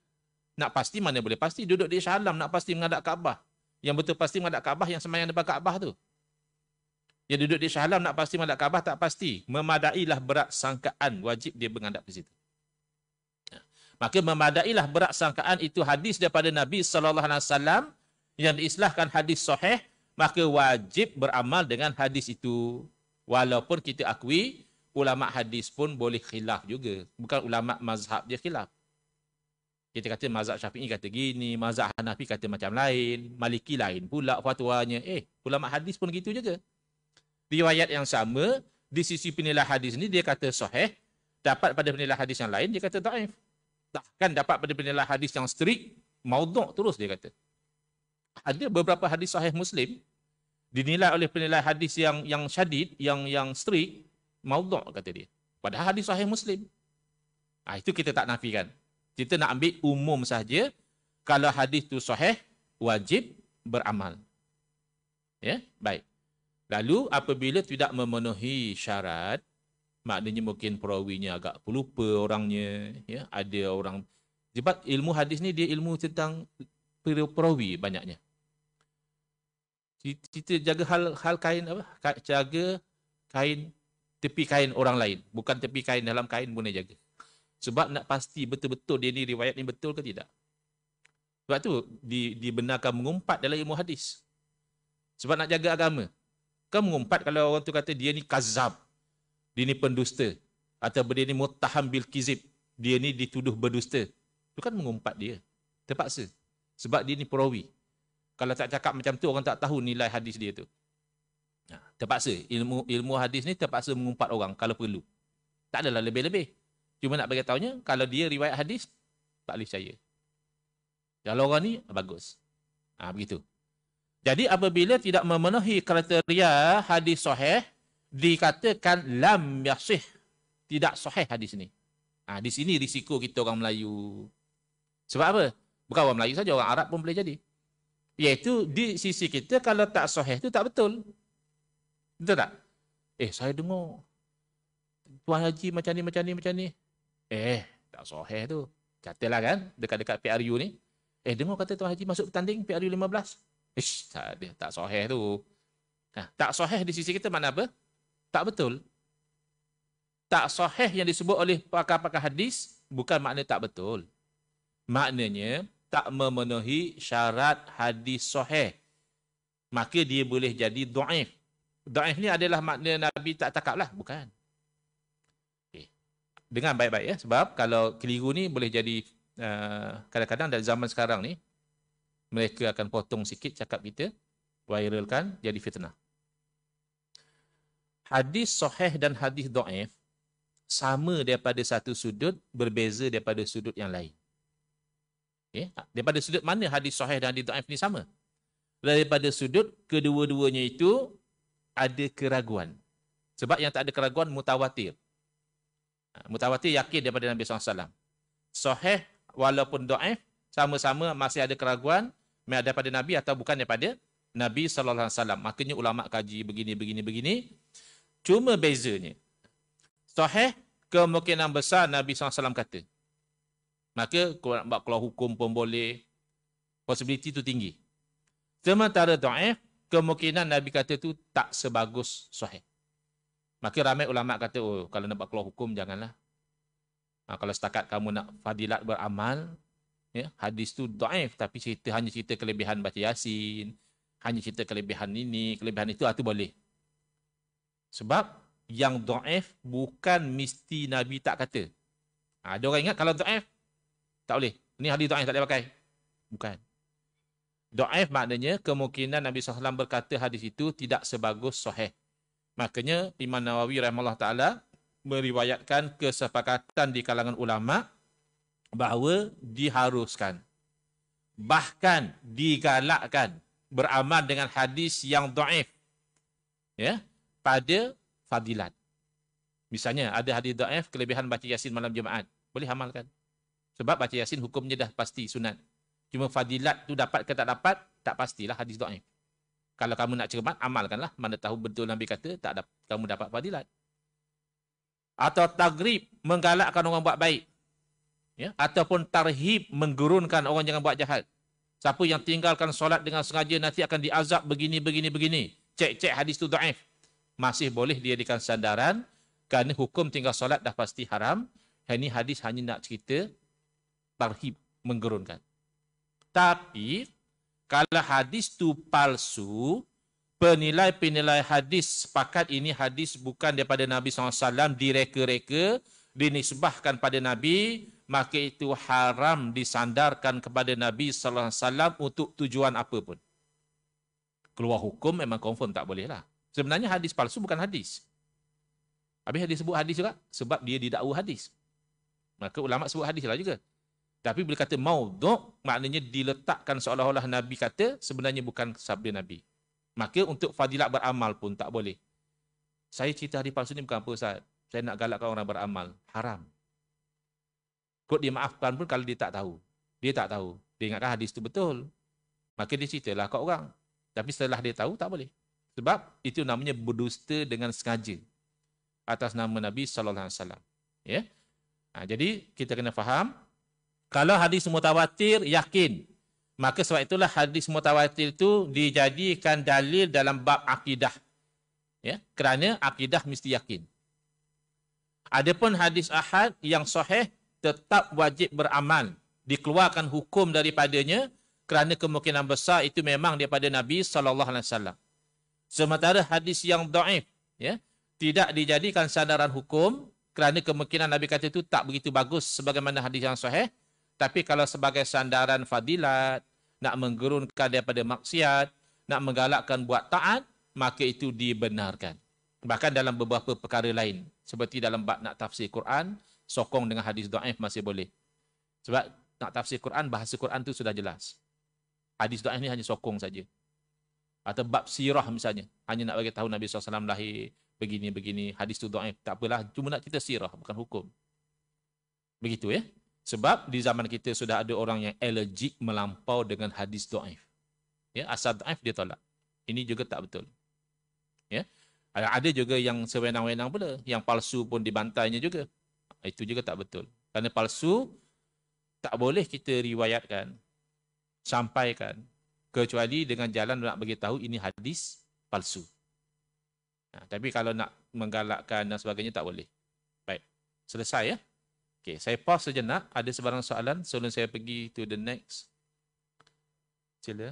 Nak pasti mana boleh pasti. Duduk di Shah Alam nak pasti menghadap Kaabah. Yang betul pasti menghadap Kaabah yang sembahyang depan Kaabah tu. Yang duduk di Shah Alam nak pasti menghadap Kaabah tak pasti. Memadailah berat sangkaan, wajib dia menghadap ke situ. Maka memadailah berat sangkaan itu hadis daripada Nabi SAW yang diistilahkan hadis sahih, maka wajib beramal dengan hadis itu. Walaupun kita akui ulama hadis pun boleh khilaf juga. Bukan ulama mazhab dia khilaf. Kita kata mazhab Syafi'i kata gini, mazhab Hanafi kata macam lain, Maliki lain pula fatwanya. Ulama hadis pun gitu juga. Riwayat yang sama, di sisi penilai hadis ni dia kata sahih, dapat pada penilai hadis yang lain dia kata dhaif. Bahkan dapat pada penilai hadis yang strict, maudhu' terus dia kata. Ada beberapa hadis sahih Muslim dinilai oleh penilai hadis yang syadid, yang strict, maudhu' kata dia. Padahal hadis sahih Muslim. Itu kita tak nafikan. Kita nak ambil umum saja, kalau hadis tu sahih, wajib beramal. Ya, baik. Lalu apabila tidak memenuhi syarat, maknanya mungkin perawinya agak pelupa orangnya, ya, ada orang sebab ilmu hadis ni dia ilmu tentang perawi banyaknya. Kita jaga hal kain apa? Jaga kain tepi kain orang lain, bukan tepi kain dalam kain pun dia jaga. Sebab nak pasti betul-betul dia ni riwayat ni betul ke tidak. Sebab tu dibenarkan mengumpat dalam ilmu hadis. Sebab nak jaga agama. Kau mengumpat kalau orang tu kata dia ni kazab, dia ni pendusta, atau dia ni muttaham bil kizib, dia ni dituduh berdusta. Itu kan mengumpat dia. Terpaksa. Sebab dia ni perawi. Kalau tak cakap macam tu, orang tak tahu nilai hadis dia tu. Terpaksa. Ilmu hadis ni terpaksa mengumpat orang kalau perlu. Tak adalah lebih-lebih. Cuma nak bagi tahunya, kalau dia riwayat hadis, tak boleh percaya. Kalau orang ni, bagus. Begitu. Jadi apabila tidak memenuhi kriteria hadis sahih, dikatakan lam yasih. Tidak sahih hadis ni. Di sini risiko kita orang Melayu. Sebab apa? Bukan orang Melayu saja, orang Arab pun boleh jadi. Iaitu di sisi kita, kalau tak sahih itu tak betul. Betul tak? Saya dengar Tuan Haji macam ni. Tak sahih tu. Katalah kan, dekat-dekat PRU ni. Dengar kata Tuan Haji masuk bertanding PRU 15. Tak ada, tak sahih tu. Tak sahih di sisi kita makna apa? Tak betul. Tak sahih yang disebut oleh pakar-pakar hadis bukan makna tak betul. Maknanya tak memenuhi syarat hadis sahih. Maka dia boleh jadi dhaif. Dhaif ni adalah makna Nabi tak cakap lah. Bukan. Dengar baik-baik ya. Sebab kalau keliru ni boleh jadi kadang-kadang dalam zaman sekarang ni mereka akan potong sikit cakap kita, viralkan, jadi fitnah. Hadis sahih dan hadis dhaif sama daripada satu sudut, berbeza daripada sudut yang lain. Daripada sudut mana hadis sahih dan hadis dhaif ni sama? Daripada sudut kedua-duanya itu ada keraguan. Sebab yang tak ada keraguan mutawatir. Mutawatir yakin daripada Nabi SAW. Sahih walaupun dhaif, sama-sama masih ada keraguan daripada Nabi atau bukan daripada Nabi SAW. Makanya ulama kaji begini. Cuma bezanya. Sahih, kemungkinan besar Nabi SAW kata. Maka kalau nak buat keluar hukum pun boleh. Possibility tu tinggi. Sementara dhaif, kemungkinan Nabi kata tu tak sebagus sahih. Maka ramai ulama kata, kalau nak buat keluar hukum janganlah. Kalau setakat kamu nak fadilat beramal, hadis tu dhaif, tapi hanya cerita kelebihan baca Yasin, hanya cerita kelebihan ini, kelebihan itu boleh. Sebab yang dhaif bukan mesti Nabi tak kata. Ada orang ingat kalau dhaif tak boleh. Ini hadis dhaif tak boleh pakai. Bukan. Dhaif maknanya kemungkinan Nabi SAW berkata hadis itu tidak sebagus sahih. Makanya Imam Nawawi rahimahullah ta'ala meriwayatkan kesepakatan di kalangan ulama bahawa diharuskan, bahkan digalakkan beramal dengan hadis yang dhaif pada fadilat. Misalnya ada hadis dhaif kelebihan baca Yasin malam Jumaat, boleh amalkan. Sebab baca Yasin hukumnya dah pasti sunat. Cuma fadilat tu dapat ke tak dapat, tak pastilah hadis dhaif. Kalau kamu nak cermat, amalkanlah. Mana tahu betul Nabi kata tak dapat, kamu dapat fadilat. Atau tagrib, menggalakkan orang buat baik. Ataupun tarhib, menggurunkan orang jangan buat jahat. Siapa yang tinggalkan solat dengan sengaja nanti akan diazab begini. Cek hadis tu dhaif. Masih boleh dijadikan sandaran kerana hukum tinggal solat dah pasti haram. Ini hadis hanya nak cerita tarhib, menggurunkan. Tapi kalau hadis tu palsu, penilai-penilai hadis sepakat ini hadis bukan daripada Nabi SAW, direka-reka, dinisbahkan pada Nabi, maka itu haram disandarkan kepada Nabi SAW untuk tujuan apa pun. Keluar hukum memang confirm tak boleh lah. Sebenarnya hadis palsu bukan hadis. Habis hadis sebut hadis juga sebab dia didakwa hadis. Maka ulama sebut hadis lah juga. Tapi bila kata maudhu', maknanya diletakkan seolah-olah Nabi kata, sebenarnya bukan sabda Nabi. Maka untuk fadilat beramal pun tak boleh. Saya cerita hadis palsu ni bukan apa, Ustaz. Saya nak galakkan orang beramal. Haram. Kod dia maafkan pun kalau dia tak tahu. Dia tak tahu. Dia ingatkan hadis tu betul. Maka dia ceritalah kat orang. Tapi setelah dia tahu, tak boleh. Sebab itu namanya berdusta dengan sengaja atas nama Nabi SAW. Ya? Jadi kita kena faham, kalau hadis mutawatir, yakin. Maka sebab itulah hadis mutawatir itu dijadikan dalil dalam bab akidah. Ya? Kerana akidah mesti yakin. Adapun hadis ahad yang sahih tetap wajib beramal. Dikeluarkan hukum daripadanya kerana kemungkinan besar itu memang daripada Nabi SAW. Sementara hadis yang dhaif, ya, tidak dijadikan sandaran hukum kerana kemungkinan Nabi kata itu tak begitu bagus sebagaimana hadis yang sahih. Tapi kalau sebagai sandaran fadilat, nak menggerunkan daripada maksiat, nak menggalakkan buat taat, maka itu dibenarkan. Bahkan dalam beberapa perkara lain, seperti dalam bab nak tafsir Quran, sokong dengan hadis dhaif masih boleh. Sebab nak tafsir Quran, bahasa Quran itu sudah jelas. Hadis dhaif ni hanya sokong saja. Atau bab sirah misalnya, hanya nak bagi tahu Nabi SAW lahir begini-begini, hadis tu dhaif. Tak apalah, cuma nak kita sirah, bukan hukum. Begitu ya. Sebab di zaman kita sudah ada orang yang allergik melampau dengan hadis dhaif. Ya, asal dhaif dia tolak. Ini juga tak betul. Ya. Ada juga yang sewenang-wenang pula, yang palsu pun dibantainya juga. Itu juga tak betul. Kerana palsu tak boleh kita riwayatkan, sampaikan, kecuali dengan jalan nak bagi tahu ini hadis palsu. Tapi kalau nak menggalakkan dan sebagainya tak boleh. Baik. Selesai ya. Okey, saya pause sejenak. Ada sebarang soalan sebelum saya pergi to the next. Sila.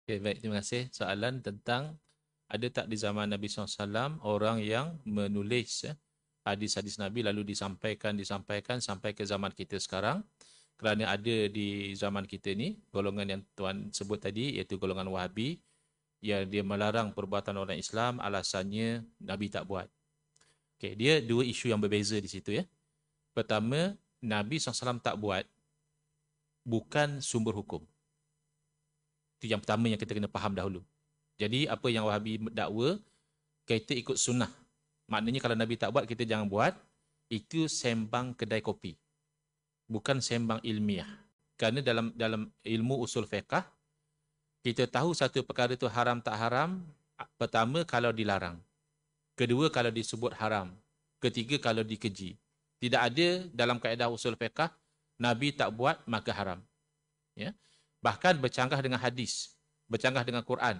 Okay, baik, terima kasih. Soalan tentang ada tak di zaman Nabi SAW orang yang menulis hadis-hadis Nabi lalu disampaikan sampai ke zaman kita sekarang. Kerana ada di zaman kita ni golongan yang tuan sebut tadi, iaitu golongan Wahabi, yang dia melarang perbuatan orang Islam, alasannya Nabi tak buat. Okay, dia dua isu yang berbeza di situ ya. Pertama, Nabi SAW tak buat bukan sumber hukum. Itu yang pertama yang kita kena faham dahulu. Jadi apa yang Wahabi dakwa, kita ikut sunnah. Maknanya kalau Nabi tak buat, kita jangan buat. Itu sembang kedai kopi. Bukan sembang ilmiah. Kerana dalam ilmu usul fiqh, kita tahu satu perkara itu haram tak haram. Pertama, kalau dilarang. Kedua, kalau disebut haram. Ketiga, kalau dikeji. Tidak ada dalam kaedah usul fiqh, Nabi tak buat, maka haram. Ya. Bahkan bercanggah dengan hadis, bercanggah dengan Quran.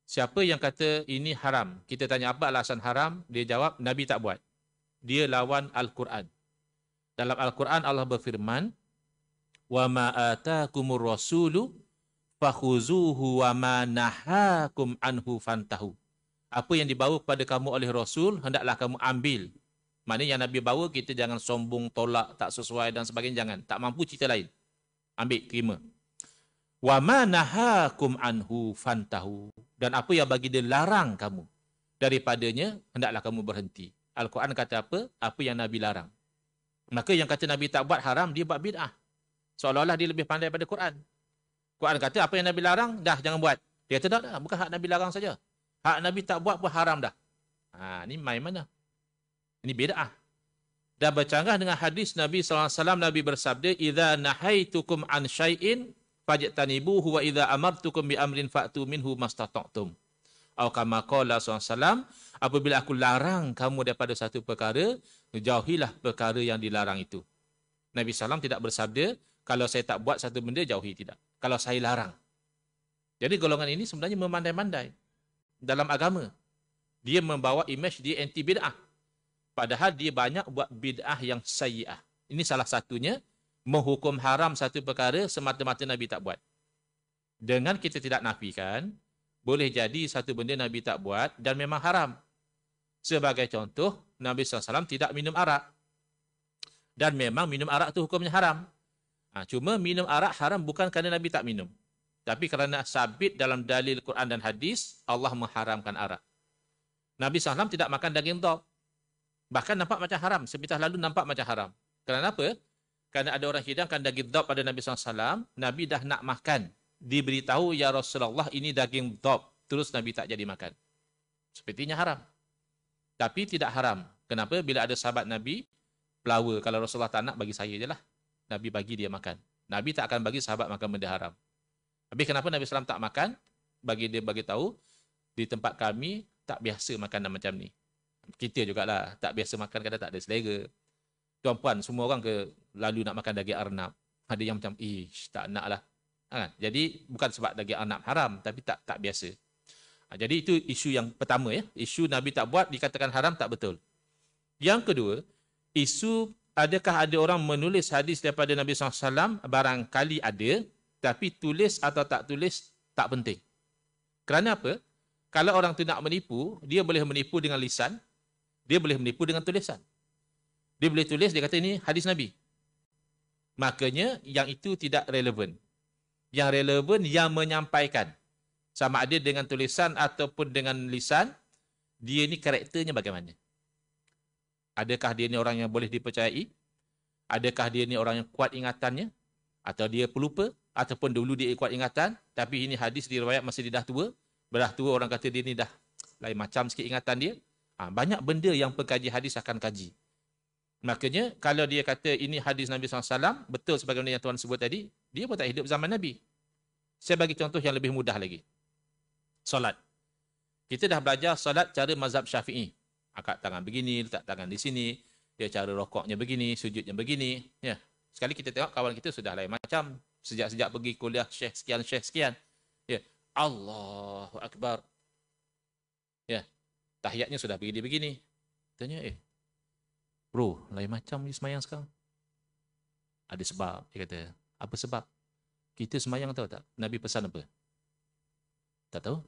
Siapa yang kata ini haram, kita tanya apa alasan haram, dia jawab Nabi tak buat. Dia lawan Al-Quran. Dalam Al-Quran Allah berfirman, "Wa ma atakumur rasulu fakhuzuhu wa ma nahakum anhu fantahu." Apa yang dibawa kepada kamu oleh Rasul, hendaklah kamu ambil. Maknanya yang Nabi bawa, kita jangan sombong, tolak, tak sesuai dan sebagainya, jangan. Tak mampu, cerita lain. Ambil, terima. Wa ma nahakum anhu fantahu. Dan apa yang bagi dia larang kamu daripadanya, hendaklah kamu berhenti. Al-Quran kata apa? Apa yang Nabi larang. Maka yang kata Nabi tak buat haram, dia buat bid'ah. Seolah-olah dia lebih pandai daripada Quran. Quran kata apa yang Nabi larang, dah jangan buat. Dia kata dah, bukan hak Nabi larang saja. Hak Nabi tak buat pun haram dah. Ini main mana? Ini bid'ah. Dan bercanggah dengan hadis Nabi SAW, Nabi bersabda, "Idza nahaitukum an syai'in fajtanibuhu wa idza amartukum bi amrin fa'tu minhu mastata'tum." Atau kama qala SAW, apabila aku larang kamu daripada satu perkara, jauhilah perkara yang dilarang itu. Nabi SAW tidak bersabda, kalau saya tak buat satu benda, jauhi, tidak. Kalau saya larang. Jadi golongan ini sebenarnya memandai-mandai dalam agama. Dia membawa imej dia anti bid'ah. Padahal dia banyak buat bid'ah yang sayyi'ah. Ini salah satunya, menghukum haram satu perkara semata-mata Nabi tak buat. Dengan kita tidak nafikan, boleh jadi satu benda Nabi tak buat dan memang haram. Sebagai contoh, Nabi SAW tidak minum arak. Dan memang minum arak itu hukumnya haram. Cuma minum arak haram bukan kerana Nabi tak minum. Tapi kerana sabit dalam dalil Quran dan hadis, Allah mengharamkan arak. Nabi SAW tidak makan daging dhab. Bahkan nampak macam haram. Sepintas lalu nampak macam haram. Kerana apa? Kerana ada orang hidangkan daging dhab pada Nabi SAW. Nabi dah nak makan. Diberitahu, ya Rasulullah, ini daging dhab. Terus Nabi tak jadi makan. Sepertinya haram. Tapi tidak haram. Kenapa? Bila ada sahabat Nabi, pelawa. Kalau Rasulullah tak nak, bagi saya je lah. Nabi bagi dia makan. Nabi tak akan bagi sahabat makan benda haram. Habis kenapa Nabi SAW tak makan? Bagi dia bagi tahu, di tempat kami tak biasa makanan macam ni. Kita jugalah tak biasa makan, kadang tak ada selera. Tuan-puan, semua orang ke lalu nak makan daging arnab. Ada yang macam, tak nak lah. Jadi bukan sebab daging arnab haram, tapi tak biasa. Jadi itu isu yang pertama ya. Isu Nabi tak buat dikatakan haram tak betul. Yang kedua, isu adakah ada orang menulis hadis daripada Nabi SAW? Barangkali ada, tapi tulis atau tak tulis tak penting. Kerana apa? Kalau orang tu nak menipu, dia boleh menipu dengan lisan, dia boleh menipu dengan tulisan. Dia boleh tulis, dia kata ini hadis Nabi. Makanya yang itu tidak relevan. Yang relevan yang menyampaikan. Sama ada dengan tulisan ataupun dengan lisan, dia ni karakternya bagaimana? Adakah dia ni orang yang boleh dipercayai? Adakah dia ni orang yang kuat ingatannya? Atau dia pelupa? Ataupun dulu dia kuat ingatan, tapi ini hadis diriwayat masa dia dah tua. Dah tua orang kata dia ni dah lain macam sikit ingatan dia. Banyak benda yang pengkaji hadis akan kaji. Makanya kalau dia kata ini hadis Nabi SAW, betul sebagaimana yang Tuan sebut tadi, dia pun tak hidup zaman Nabi. Saya bagi contoh yang lebih mudah lagi. Solat. Kita dah belajar solat cara mazhab Syafi'i. Angkat tangan begini, letak tangan di sini. Dia cara rokoknya begini, sujudnya begini. Ya. Sekali kita tengok kawan kita sudah lain macam. Sejak pergi kuliah syekh sekian. Ya. Allahu Akbar. Ya. Tahiyatnya sudah begini-begini. Tanya, bro, lain macam ni semayang sekarang. Ada sebab. Dia kata, apa sebab? Kita semayang tahu tak? Nabi pesan apa? Tak tahu?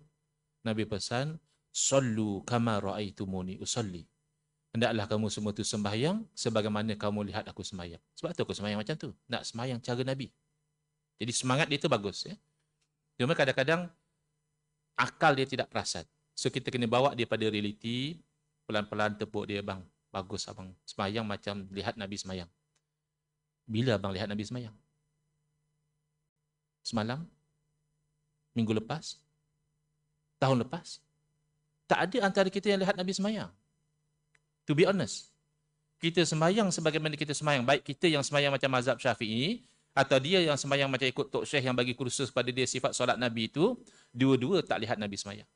Nabi pesan, sallu kama ra'aitumuni usalli. Hendaklah kamu semua tu sembahyang sebagaimana kamu lihat aku sembahyang. Sebab tu aku sembahyang macam tu. Nak sembahyang cara Nabi. Jadi semangat dia tu bagus. Ya? Cuma kadang-kadang akal dia tidak perasan. So kita kena bawa dia pada realiti. Pelan-pelan tepuk dia, bang. Bagus abang. Sembahyang macam lihat Nabi sembahyang. Bila abang lihat Nabi sembahyang? Semalam? Minggu lepas? Tahun lepas? Tak ada antara kita yang lihat Nabi sembahyang. To be honest. Kita sembahyang sebagaimana kita sembahyang. Baik kita yang sembahyang macam mazhab Syafi'i, atau dia yang sembahyang macam ikut Tok Syekh yang bagi kursus pada dia sifat solat Nabi itu, dua-dua tak lihat Nabi sembahyang.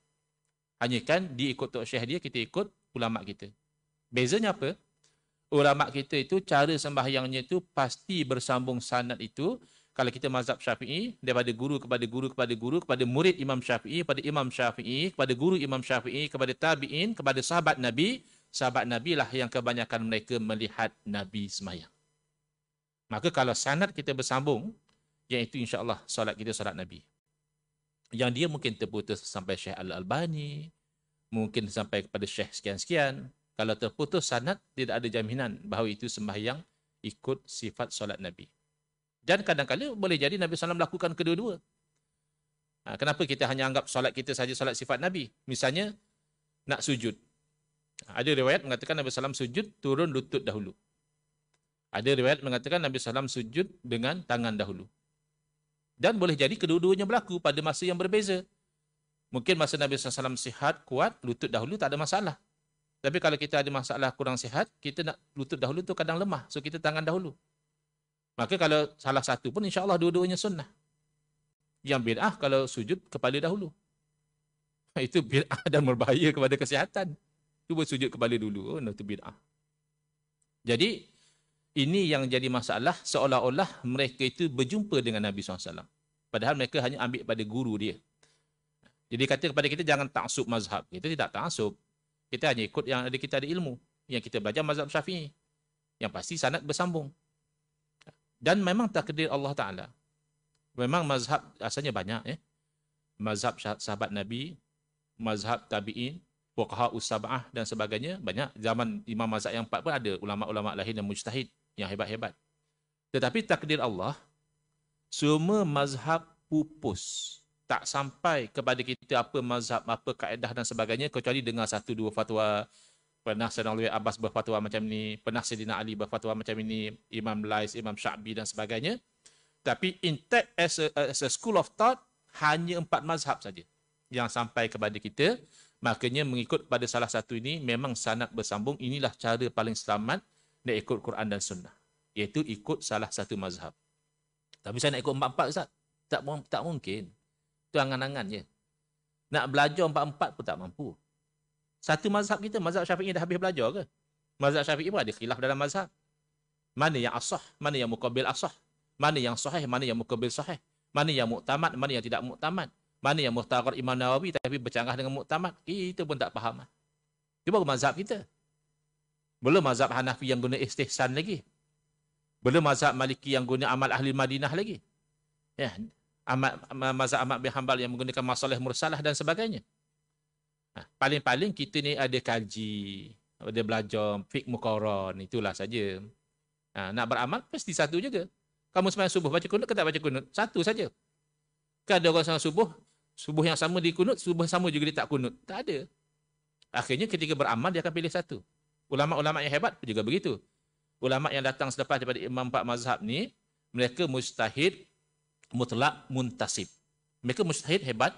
Hanya kan dia ikut Tok Syekh dia, kita ikut ulama' kita. Bezanya apa? Ulama' kita itu cara sembahyangnya itu pasti bersambung sanad itu. Kalau kita mazhab Syafi'i, daripada guru kepada guru kepada guru, kepada murid Imam Syafi'i, kepada Imam Syafi'i, kepada guru Imam Syafi'i, kepada tabi'in, kepada sahabat Nabi. Sahabat Nabi lah yang kebanyakan mereka melihat Nabi sembahyang. Maka kalau sanad kita bersambung, iaitu insya-Allah solat kita solat Nabi. Yang dia mungkin terputus sampai Syekh Al-Albani, mungkin sampai kepada Syekh sekian-sekian. Kalau terputus sanad, tidak ada jaminan bahawa itu sembahyang ikut sifat solat Nabi. Dan kadang-kadang boleh jadi Nabi SAW melakukan kedua-dua. Kenapa kita hanya anggap solat kita saja solat sifat Nabi? Misalnya, nak sujud. Ada riwayat mengatakan Nabi SAW sujud turun lutut dahulu. Ada riwayat mengatakan Nabi SAW sujud dengan tangan dahulu. Dan boleh jadi kedua-duanya berlaku pada masa yang berbeza. Mungkin masa Nabi SAW sihat, kuat, lutut dahulu tak ada masalah. Tapi kalau kita ada masalah kurang sihat, kita nak lutut dahulu tu kadang lemah. So kita tangan dahulu. Maka kalau salah satu pun insya-Allah dua-duanya sunnah. Yang bid'ah kalau sujud kepala dahulu. Itu bid'ah dan berbahaya kepada kesihatan. Cuba sujud kepala dulu. Oh, itu bid'ah. Jadi, ini yang jadi masalah seolah-olah mereka itu berjumpa dengan Nabi SAW. Padahal mereka hanya ambil pada guru dia. Jadi kata kepada kita jangan taksub mazhab. Kita tidak taksub. Kita hanya ikut yang ada kita ada ilmu. Yang kita belajar mazhab Syafi'i. Yang pasti sanad bersambung. Dan memang takdir Allah Ta'ala. Memang mazhab asalnya banyak. Mazhab sahabat Nabi, mazhab tabi'in, fuqaha us-sab'ah dan sebagainya. Banyak. Zaman imam mazhab yang 4 pun ada ulama-ulama lahir dan mujtahid yang hebat-hebat. Tetapi takdir Allah, semua mazhab pupus. Tak sampai kepada kita apa mazhab, apa kaedah dan sebagainya, kecuali dengar satu dua fatwa. Pernah Sayyidina Alwi Abbas berfatwa macam ni, pernah Sayyidina Ali berfatwa macam ini, Imam Lais, Imam Sya'bi dan sebagainya. Tapi intact as a school of thought, hanya 4 mazhab saja yang sampai kepada kita. Makanya mengikut pada salah satu ini, memang sanad bersambung. Inilah cara paling selamat nak ikut Quran dan Sunnah. Iaitu ikut salah satu mazhab. Tapi saya nak ikut 4-4 Ustaz. Tak mungkin. Itu angan-angan je. Nak belajar 4-4 pun tak mampu. Satu mazhab kita, mazhab Syafi'i dah habis belajar ke? Mazhab Syafi'i pun ada khilaf dalam mazhab. Mana yang asah, mana yang muqabil asah. Mana yang sahih, mana yang muqabil sahih. Mana yang muktamad, mana yang tidak muktamad. Mana yang muhtarar Imam Nawawi tapi bercanggah dengan muktamad. Kita pun tak faham. Itu baru mazhab kita. Belum mazhab Hanafi yang guna istihsan lagi. Belum mazhab Maliki yang guna amal ahli Madinah lagi. Ya, mazhab Ahmad bin Hanbal yang menggunakan masalah mursalah dan sebagainya. Paling-paling kita ni ada kaji, ada belajar fiqh muqarrar, itulah saja. Nak beramal pasti satu juga. Kamu sembahyang subuh baca kunut ke tak baca kunut? Satu saja. Kan ada orang sembahyang subuh yang sama di kunut, subuh sama juga dia tak kunut. Tak ada. Akhirnya ketika beramal dia akan pilih satu. Ulama-ulama yang hebat juga begitu. Ulama yang datang selepas daripada imam 4 mazhab ni, mereka mujtahid mutlak muntasib. Mereka mujtahid hebat,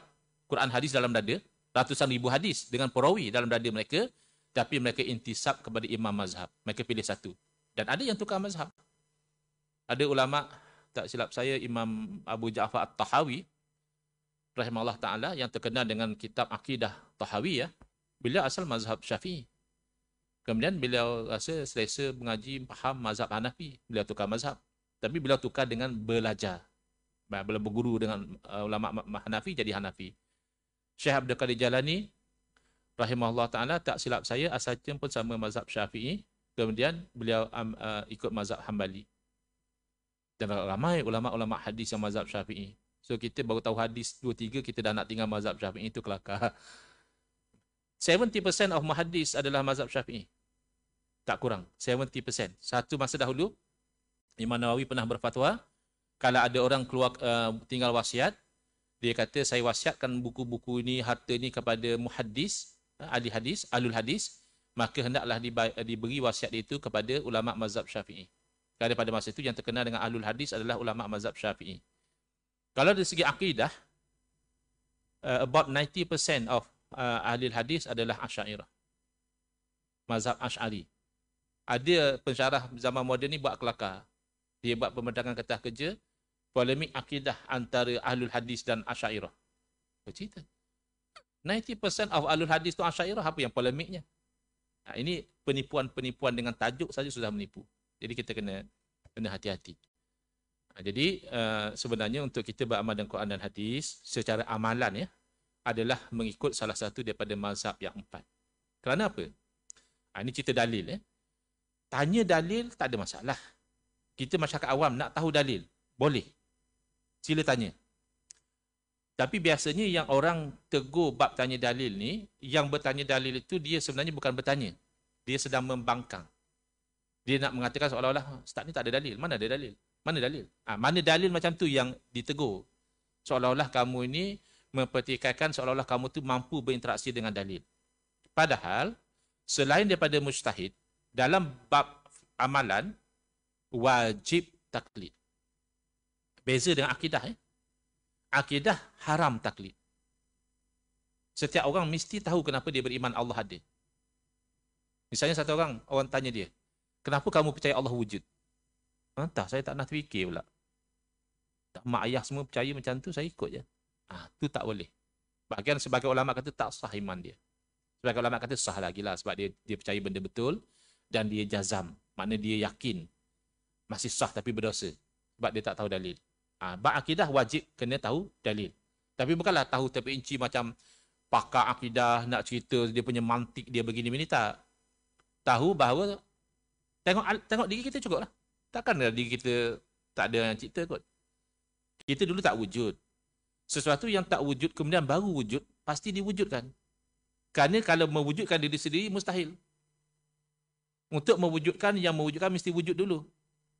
Quran hadis dalam dada, ratusan ribu hadis dengan perawi dalam dada mereka, tapi mereka intisab kepada imam mazhab. Mereka pilih satu. Dan ada yang tukar mazhab. Ada ulama, tak silap saya, Imam Abu Ja'far At-Tahawi, rahimahullah ta'ala, yang terkenal dengan kitab Aqidah Tahawi, beliau asal mazhab Syafi'i. Kemudian beliau rasa selesa mengaji, faham mazhab Hanafi. Beliau tukar mazhab. Tapi beliau tukar dengan belajar. Bila berguru dengan ulama Hanafi, jadi Hanafi. Syekh Abdul Qadir Jalani, rahimahullah ta'ala, tak silap saya, asalnya pun sama mazhab Syafi'i. Kemudian beliau ikut mazhab Hanbali. Dan ramai ulama-ulama hadis yang mazhab Syafi'i. So kita baru tahu hadis 2-3, kita dah nak tinggal mazhab Syafi'i, itu kelakar. 70% of muhaddis adalah mazhab Syafi'i. Tak kurang, 70%. Satu masa dahulu, Imam Nawawi pernah berfatwa, kalau ada orang keluar tinggal wasiat, dia kata saya wasiatkan buku-buku ini, harta ini kepada muhaddis, ahli hadis, ahlul hadis, maka hendaklah diberi wasiat itu kepada ulama mazhab Syafi'i. Kerana pada masa itu yang terkenal dengan ahlul hadis adalah ulama mazhab Syafi'i. Kalau dari segi akidah, about 90% of ahli hadis adalah Asy'ariyah. Mazhab Asy'ari. Ada pensyarah zaman moden ni buat kelakar. Dia buat pembentangan kertas kerja, polemik akidah antara ahlul hadis dan Asy'ariyah. Bercerita. 90% of ahlul hadis tu Asy'ariyah, apa yang polemiknya? Ini penipuan-penipuan dengan tajuk saja sudah menipu. Jadi kita kena hati-hati. Jadi sebenarnya untuk kita beramal dengan Quran dan hadis secara amalan adalah mengikut salah satu daripada mazhab yang 4. Kerana apa? Ini cerita dalil. Tanya dalil tak ada masalah. Kita masyarakat awam nak tahu dalil, boleh. Sila tanya. Tapi biasanya yang orang tegur bab tanya dalil ni, yang bertanya dalil itu dia sebenarnya bukan bertanya. Dia sedang membangkang. Dia nak mengatakan seolah-olah ustaz ni tak ada dalil. Mana ada dalil? Mana dalil? Mana dalil macam tu yang ditegur. Seolah-olah kamu ini mempertikaikan seolah-olah kamu tu mampu berinteraksi dengan dalil. Padahal selain daripada mujtahid, dalam bab amalan wajib taklid. Beza dengan akidah. Akidah haram taklid. Setiap orang mesti tahu kenapa dia beriman Allah ada. Misalnya satu orang tanya dia, kenapa kamu percaya Allah wujud? Entah, saya tak nak fikir pula. Mak ayah semua percaya macam tu, saya ikut je. Tu tak boleh. Bahagian sebagai ulama kata tak sah iman dia. Sebagai ulama kata sah lagi lah sebab dia percaya benda betul dan dia jazam. Maknanya dia yakin masih sah tapi berdosa sebab dia tak tahu dalil. Bab akidah wajib kena tahu dalil. Tapi bukanlah tahu terperinci macam pakar akidah nak cerita dia punya mantik dia begini-begini, tak. Tahu bahawa tengok diri kita cukup lah. Takkan diri kita tak ada yang cerita kot. Kita dulu tak wujud. Sesuatu yang tak wujud kemudian baru wujud, pasti diwujudkan. Kerana kalau mewujudkan diri sendiri, mustahil. Untuk mewujudkan, yang mewujudkan mesti wujud dulu.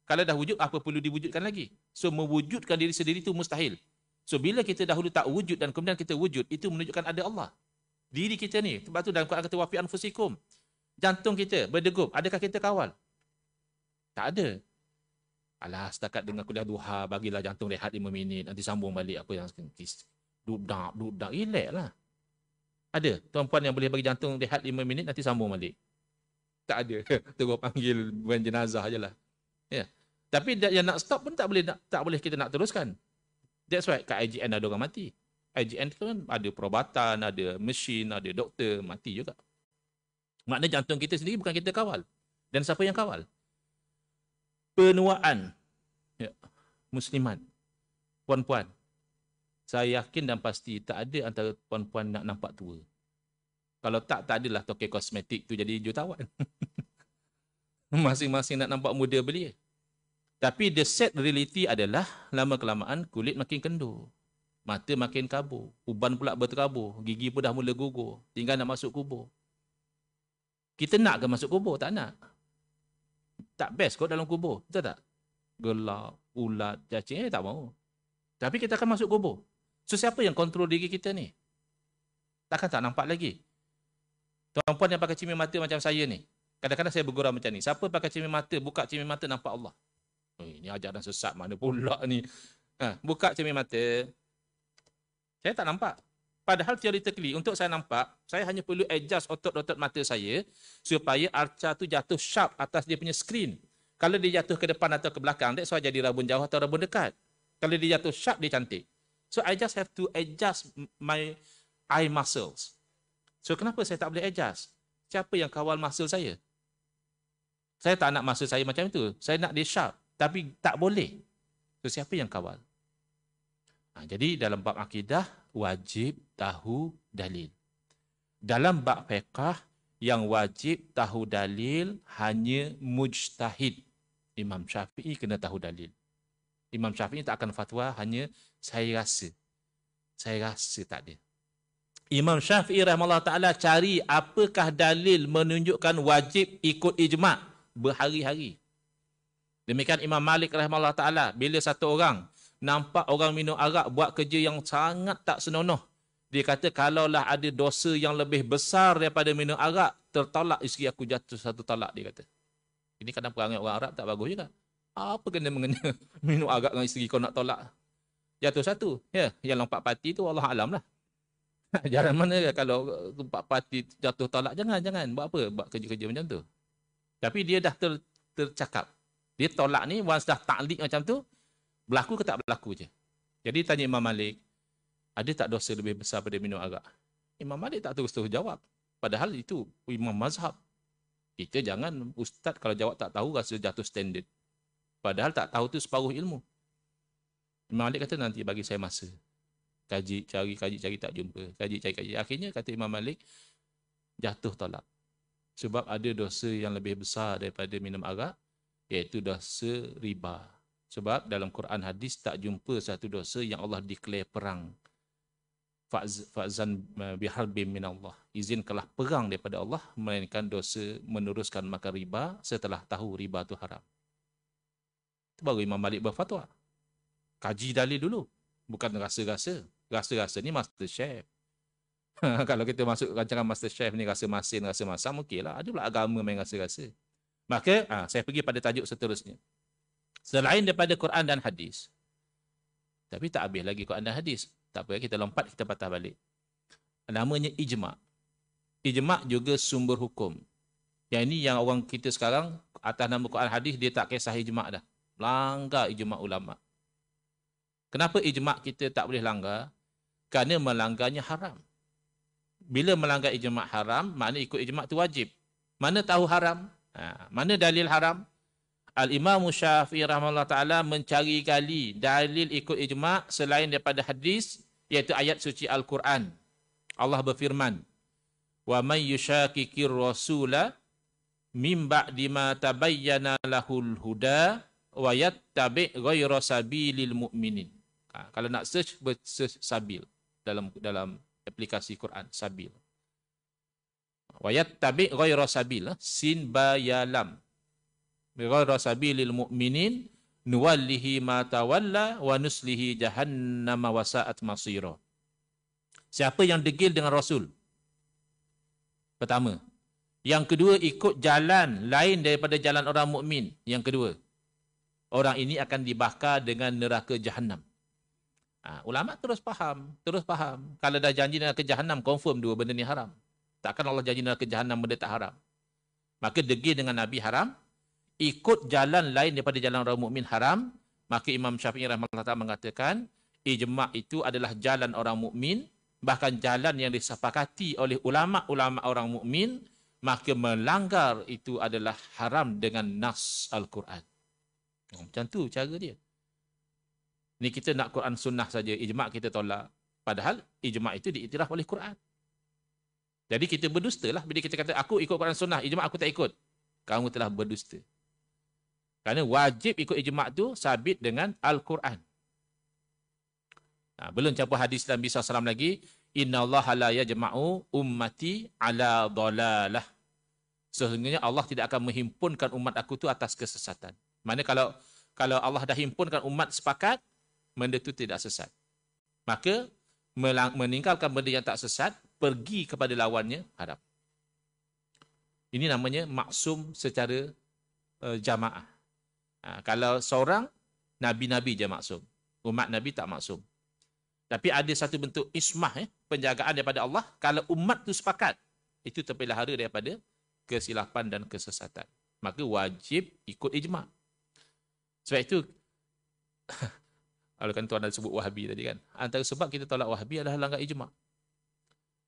Kalau dah wujud, apa perlu diwujudkan lagi? So, mewujudkan diri sendiri itu mustahil. So, bila kita dahulu tak wujud dan kemudian kita wujud, itu menunjukkan ada Allah. Diri kita ni. Sebab tu dalam Quran kata, wafi anfusikum. Jantung kita berdegup. Adakah kita kawal? Tak ada. Alah, setakat dengan kuliah duha, bagilah jantung rehat 5 minit, nanti sambung balik apa yang dudak, relax lah. Ada tuan-puan yang boleh bagi jantung rehat 5 minit, nanti sambung balik? Tak ada. Terus panggil bukan jenazah je lah. Ya. Tapi yang nak stop pun tak boleh kita nak teruskan. That's why kat IGN ada orang mati. IGN kan ada perubatan, ada mesin, ada doktor, mati juga. Maknanya jantung kita sendiri bukan kita kawal. Dan siapa yang kawal? Penuaan, ya, muslimat, puan-puan. Saya yakin dan pasti tak ada antara puan-puan nak nampak tua. Kalau tak adalah tokek kosmetik tu jadi jutawan. Masing-masing nak nampak muda belia. Tapi the sad reality adalah lama-kelamaan kulit makin kendur. Mata makin kabur. Uban pula berterabur. Gigi pun dah mula gugur. Tinggal nak masuk kubur. Kita nak ke masuk kubur? Tak nak. Tak best kot dalam kubur. Betul tak? Gelap, ulat, cacing. Tak mau. Tapi kita akan masuk kubur. So siapa yang kontrol diri kita ni? Takkan tak nampak lagi. Tuan-puan yang pakai cermin mata macam saya ni. Kadang-kadang saya bergurau macam ni. Siapa pakai cermin mata, buka cermin mata nampak Allah. Ini ajaran sesat mana pula ni. Buka cermin mata. Saya tak nampak. Padahal theoretically, untuk saya nampak, saya hanya perlu adjust otot-otot mata saya supaya arca tu jatuh sharp atas dia punya screen. Kalau dia jatuh ke depan atau ke belakang, that's why jadi rabun jauh atau rabun dekat. Kalau dia jatuh sharp, dia cantik. So, I just have to adjust my eye muscles. So, kenapa saya tak boleh adjust? Siapa yang kawal muscle saya? Saya tak nak muscle saya macam itu. Saya nak dia sharp. Tapi tak boleh. So, siapa yang kawal? Jadi, dalam bab akidah, wajib tahu dalil. Dalam bab fiqh, yang wajib tahu dalil hanya mujtahid. Imam Syafi'i kena tahu dalil. Imam Syafi'i tak akan fatwa hanya saya rasa. Saya rasa tak ada. Imam Syafi'i rahimahullah ta'ala cari apakah dalil menunjukkan wajib ikut ijma' berhari-hari. Demikian Imam Malik rahimahullah ta'ala, bila satu orang nampak orang minum arak buat kerja yang sangat tak senonoh, dia kata, kalaulah ada dosa yang lebih besar daripada minum arak, tertolak isteri aku jatuh satu talak, dia kata. Ini kadang perangai orang Arab tak bagus juga. Apa kena mengena minum arak dengan isteri kau nak tolak? Jatuh satu. Ya, yang lompat parti tu Allah alam lah. Jangan mana kalau lompat parti jatuh talak, jangan. Buat apa? Buat kerja-kerja macam tu. Tapi dia dah tercakap. Dia tolak ni, once dah taklik macam tu, berlaku ke tak berlaku je. Jadi tanya Imam Malik, ada tak dosa lebih besar pada minum arak? Imam Malik tak terus jawab. Padahal itu imam mazhab. Kita jangan, ustaz kalau jawab tak tahu, rasa jatuh standard. Padahal tak tahu tu separuh ilmu. Imam Malik kata, nanti bagi saya masa. Kaji, cari tak jumpa. Kaji. Akhirnya kata Imam Malik, jatuh tolak. Sebab ada dosa yang lebih besar daripada minum arak, iaitu dosa riba. Sebab dalam Quran hadis tak jumpa satu dosa yang Allah declare perang. Fa'zan biharbim min Allah. Izinkanlah perang daripada Allah, melainkan dosa meneruskan makan riba setelah tahu riba itu haram. Itu baru Imam Malik berfatwa. Kaji dalil dulu. Bukan rasa-rasa. Rasa-rasa ni master chef. Kalau kita masuk rancangan master chef ni, rasa masin, rasa masam, okeylah. Ada pula agama main rasa-rasa. Maka saya pergi pada tajuk seterusnya. Selain daripada Quran dan hadis. Tapi tak habis lagi Quran dan hadis. Tak apa, kita lompat, kita patah balik. Namanya ijma'. Ijma' juga sumber hukum. Yang ini yang orang kita sekarang atas nama Quran hadis dia tak kisah ijma' dah. Langgar ijma' ulama'. Kenapa ijma' kita tak boleh langgar? Kerana melanggarnya haram. Bila melanggar ijma' haram, maknanya ikut ijma' tu wajib. Mana tahu haram? Mana dalil haram? Al-Imam Syafi'i rahimahullah ta'ala mencari gali dalil ikut ijma' selain daripada hadis, iaitu ayat suci Al-Quran. Allah berfirman, وَمَنْ يُشَاكِكِ الرَّسُولَ مِنْ بَعْدِ مَا تَبَيَّنَ لَهُ الْهُدَى وَيَتَّبِعْ غَيْرَ سَبِيلِ الْمُؤْمِنِينَ. Kalau nak search sabil dalam aplikasi Quran, sabil. وَيَتَّبِعْ غَيْرَ سَبِيلِ sin ba ya lam. غَيْرَ سَبِيلِ الْمُؤْمِنِينَ نُوَلِّهِ مَا تَوَلَّى وَنُسْلِهِ جَهَنَّمَ وَسَاءَتْ مَصِيرًا. Siapa yang degil dengan Rasul? Pertama. Yang kedua, ikut jalan lain daripada jalan orang mukmin. Yang kedua, orang ini akan dibakar dengan neraka Jahannam. Ulama terus faham. Kalau dah janji neraka Jahannam, confirm dua benda ni haram. Takkan Allah janji neraka Jahannam benda tak haram. Maka degil dengan Nabi haram, ikut jalan lain daripada jalan orang mukmin haram. Maka Imam Syafi'i rahimahullah ta'ala mengatakan, ijma' itu adalah jalan orang mukmin, bahkan jalan yang disepakati oleh ulama-ulama orang mukmin, maka melanggar itu adalah haram dengan nas Al-Quran. Macam tu cara dia. Ni kita nak Quran sunnah saja, ijma' kita tolak. Padahal ijma' itu diiktiraf oleh Quran. Jadi kita berdusta lah bila kita kata aku ikut Quran sunnah, ijma' aku tak ikut. Kamu telah berdusta. Kerana wajib ikut ijma' tu sabit dengan Al-Quran. Belum campur hadis Nabi SAW lagi, Inna Allah la yajma'u ummati ala dhalalah. Sesungguhnya Allah tidak akan menghimpunkan umat aku tu atas kesesatan. Mana kalau Allah dah himpunkan umat sepakat, benda tu tidak sesat. Maka meninggalkan benda yang tak sesat, pergi kepada lawannya haram. Ini namanya maksum secara jamaah. Kalau seorang, Nabi-Nabi je maksum. Umat Nabi tak maksum. Tapi ada satu bentuk ismah, penjagaan daripada Allah. Kalau umat tu sepakat, itu terpelihara daripada kesilapan dan kesesatan. Maka wajib ikut ijma'. Sebab itu, kalau kan tuan ada sebut Wahabi tadi kan, antara sebab kita tolak Wahabi adalah langgar ijma'.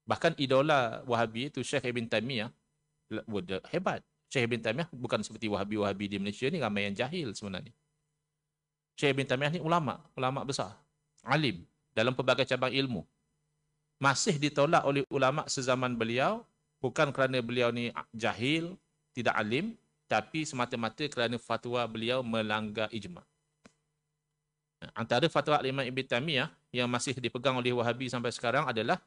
Bahkan idola Wahabi itu Syekh Ibn Taymiyah, hebat. Syekh Ibn Taymiyah bukan seperti Wahabi-Wahabi di Malaysia ni, ramai yang jahil sebenarnya. Syekh Ibn Taymiyah ni ulama besar, alim dalam pelbagai cabang ilmu. Masih ditolak oleh ulama sezaman beliau, bukan kerana beliau ni jahil, tidak alim, tapi semata-mata kerana fatwa beliau melanggar ijma'. Antara fatwa Imam Ibn Taymiyah yang masih dipegang oleh Wahabi sampai sekarang adalah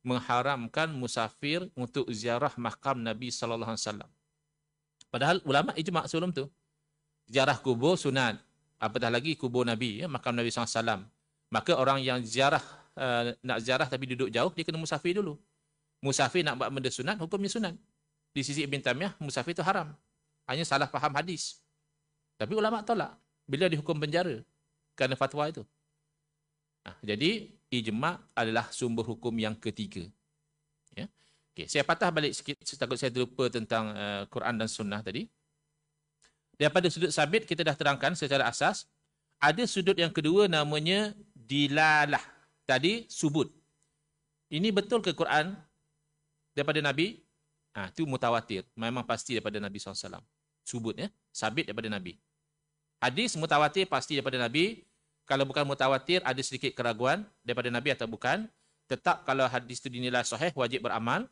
mengharamkan musafir untuk ziarah makam Nabi SAW. Padahal ulama ijma' sebelum tu. Ziarah kubur sunat, apatah lagi kubur Nabi, makam Nabi SAW. Maka orang yang nak ziarah tapi duduk jauh, dia kena musafir dulu. Musafir nak buat benda sunat, hukumnya sunat. Di sisi Ibn Taymiyah, musafir itu haram. Hanya salah faham hadis. Tapi ulama tolak. Bila dihukum penjara kerana fatwa itu. Jadi, ijma' adalah sumber hukum yang ketiga. Ya? Okay, saya patah balik sikit, takut saya terlupa tentang Quran dan sunnah tadi. Daripada sudut sabit, kita dah terangkan secara asas. Ada sudut yang kedua namanya dilalah. Tadi subut. Ini betul ke Quran daripada Nabi? Itu mutawatir. Memang pasti daripada Nabi SAW. Subut, ya? Sabit daripada Nabi. Hadis mutawatir pasti daripada Nabi. Kalau bukan mutawatir, ada sedikit keraguan daripada Nabi atau bukan. Tetap kalau hadis itu dinilai sahih, wajib beramal.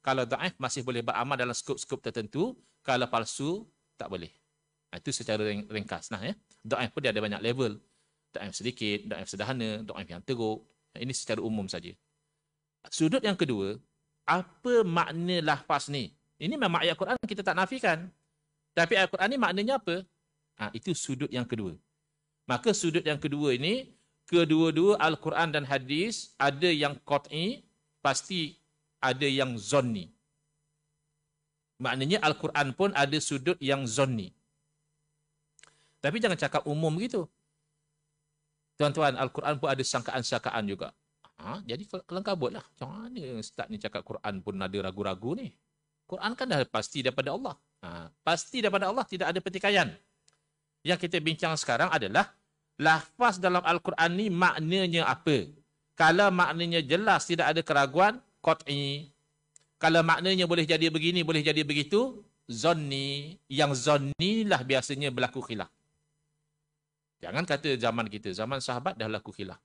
Kalau dhaif, masih boleh beramal dalam skop-skop tertentu. Kalau palsu, tak boleh. Itu secara ringkas. Ya? Dhaif pun dia ada banyak level. Dhaif sedikit, dhaif sederhana, dhaif yang teruk. Ini secara umum saja. Sudut yang kedua, apa makna lafaz ni? Ini memang ayat Quran kita tak nafikan. Tapi ayat Quran ni maknanya apa? Itu sudut yang kedua. Maka sudut yang kedua ini, kedua-dua Al-Quran dan hadis, ada yang qat'i, pasti ada yang zonni. Maknanya Al-Quran pun ada sudut yang zonni. Tapi jangan cakap umum begitu. Tuan-tuan, Al-Quran pun ada sangkaan-sangkaan juga. Jadi kelang kabut lah. Macam mana Ustaz ni cakap Quran pun ada ragu-ragu ni? Quran kan dah pasti daripada Allah. Pasti daripada Allah, tidak ada pertikaian. Yang kita bincang sekarang adalah lafaz dalam Al-Quran ni maknanya apa? Kalau maknanya jelas, tidak ada keraguan, qat'i. Kalau maknanya boleh jadi begini, boleh jadi begitu, zonni. Yang zonni lah biasanya berlaku khilaf. Jangan kata zaman kita, zaman sahabat dah berlaku khilaf.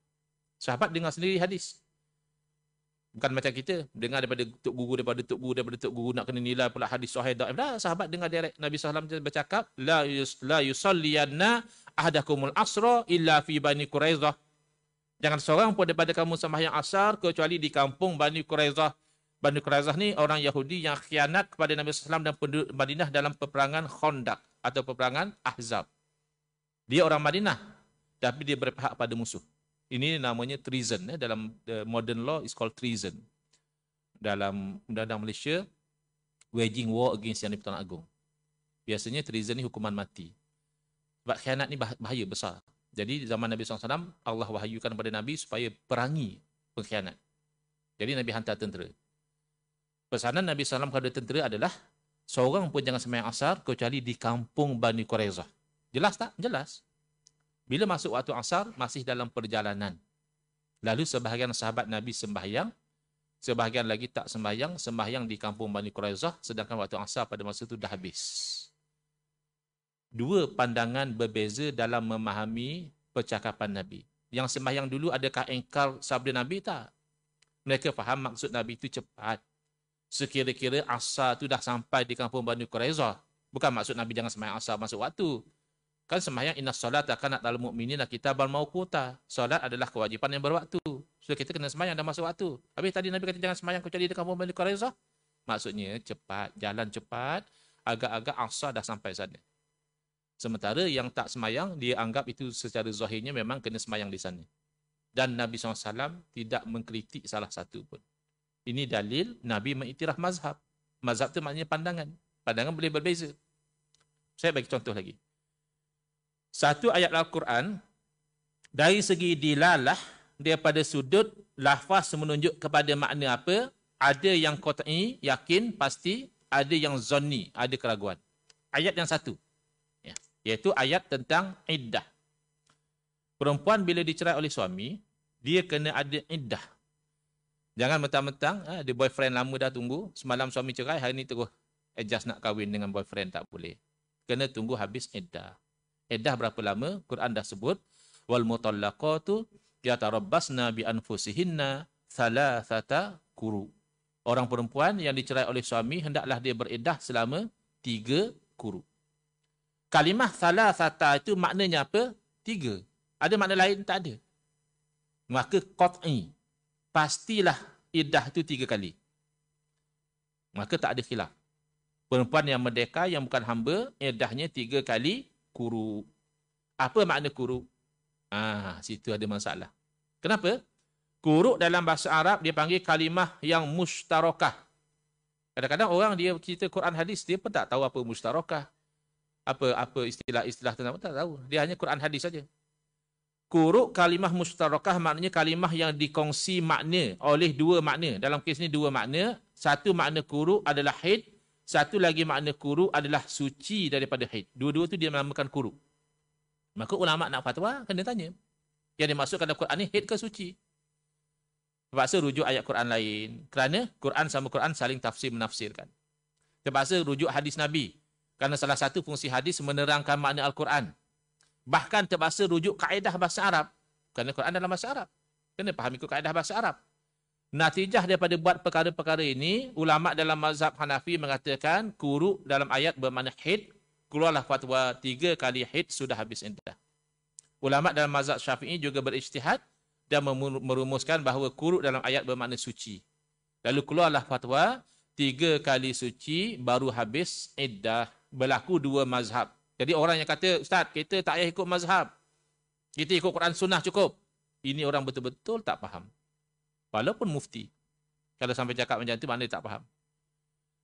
Sahabat dengar sendiri hadis. Bukan macam kita, dengar daripada tok guru, nak kena nilai pula hadis sahih dhaif. Dah, sahabat dengar direct. Nabi SAW bercakap, la yusalliyanna ahdakumul asra illa fi Bani Quraizah. Jangan seorang pun daripada kamu sembahyang asar kecuali di kampung Bani Quraizah. Bani Quraizah ni orang Yahudi yang khianat kepada Nabi SAW dan penduduk Madinah dalam peperangan Khandaq atau peperangan Ahzab. Dia orang Madinah, tapi dia berpihak pada musuh. Ini namanya treason. Dalam modern law is called treason. Dalam undang-undang Malaysia, waging war against Yang di-Pertuan Agong. Biasanya treason ni hukuman mati. Sebab khianat ni bahaya besar. Jadi zaman Nabi SAW, Allah wahyukan kepada Nabi supaya perangi pengkhianat. Jadi Nabi hantar tentera. Pesanan Nabi SAW kepada tentera adalah, seorang pun jangan sembahyang asar kecuali di kampung Bani Quraizah. Jelas tak? Jelas. Bila masuk waktu asar, masih dalam perjalanan. Lalu sebahagian sahabat Nabi sembahyang, sebahagian lagi tak sembahyang di kampung Bani Quraizah, sedangkan waktu asar pada masa itu dah habis. Dua pandangan berbeza dalam memahami percakapan Nabi. Yang sembahyang dulu adakah engkar sabda Nabi? Tak. Mereka faham maksud Nabi itu cepat. Sekira-kira asar itu dah sampai di kampung Bani Quraizah. Bukan maksud Nabi jangan sembahyang asar masuk waktu. Kan sembahyang inna solata kanat al mu'minina kitaban mauquta. Solat adalah kewajipan yang berwaktu. So kita kena sembahyang dah masuk waktu. Habis tadi Nabi kata jangan sembahyang kecuali di kampung Bani Quraizah. Maksudnya cepat, jalan cepat, agak-agak asar dah sampai sana. Sementara yang tak sembahyang, dia anggap itu secara zahirnya memang kena sembahyang di sana. Dan Nabi SAW tidak mengkritik salah satu pun. Ini dalil Nabi mengiktiraf mazhab. Mazhab itu maknanya pandangan. Pandangan boleh berbeza. Saya bagi contoh lagi. Satu ayat Al-Quran, dari segi dilalah, daripada sudut lafaz menunjuk kepada makna apa, ada yang qat'i, yakin, pasti, ada yang zonni, ada keraguan. Ayat yang satu, iaitu ayat tentang iddah. Perempuan bila dicerai oleh suami, dia kena ada iddah. Jangan mentang-mentang, ada boyfriend lama dah tunggu, semalam suami cerai, hari ni terus adjust nak kahwin dengan boyfriend, tak boleh. Kena tunggu habis iddah. Iddah berapa lama? Quran dah sebut, wal mutallaqatu yatarabbasna bi anfusihinna thalathata quru. Orang perempuan yang dicerai oleh suami hendaklah dia beriddah selama 3 quru. Kalimah thalathata itu maknanya apa? 3. Ada makna lain? Tak ada. Maka qat'i, pastilah iddah itu 3 kali. Maka tak ada khilaf. Perempuan yang merdeka yang bukan hamba, iddahnya 3 kali quru. Apa makna quru? Situ ada masalah. Kenapa? Quru dalam bahasa Arab dia panggil kalimah yang mustarakah. Kadang-kadang orang dia cerita Quran hadis, dia pun tak tahu apa mustarakah. Apa istilah-istilah tentang tak tahu. Dia hanya Quran hadis saja. Quru kalimah mustarakah maknanya kalimah yang dikongsi makna oleh 2 makna. Dalam kes ni 2 makna. Satu makna quru adalah haid, satu lagi makna quru adalah suci daripada haid. Dua-dua tu dia menamakan quru. Maka ulama nak fatwa kena tanya. Yang dimaksudkan dalam Quran ni haid ke suci? Terpaksa rujuk ayat Quran lain. Kerana Quran sama Quran saling tafsir-menafsirkan. Terpaksa rujuk hadis Nabi. Kerana salah satu fungsi hadis menerangkan makna Al-Quran. Bahkan terpaksa rujuk kaedah bahasa Arab. Kerana Quran dalam bahasa Arab. Kena faham ikut kaedah bahasa Arab. Natijah daripada buat perkara-perkara ini, ulama dalam mazhab Hanafi mengatakan quru dalam ayat bermakna haid, keluarlah fatwa 3 kali haid sudah habis iddah. Ulama dalam mazhab Syafi'i juga berijtihad dan merumuskan bahawa quru dalam ayat bermakna suci. Lalu keluarlah fatwa 3 kali suci baru habis iddah. Berlaku 2 mazhab. Jadi orang yang kata, Ustaz, kita tak payah ikut mazhab. Kita ikut Quran Sunnah cukup. Ini orang betul-betul tak faham. Walaupun mufti. Kalau sampai cakap macam itu, maknanya tak faham.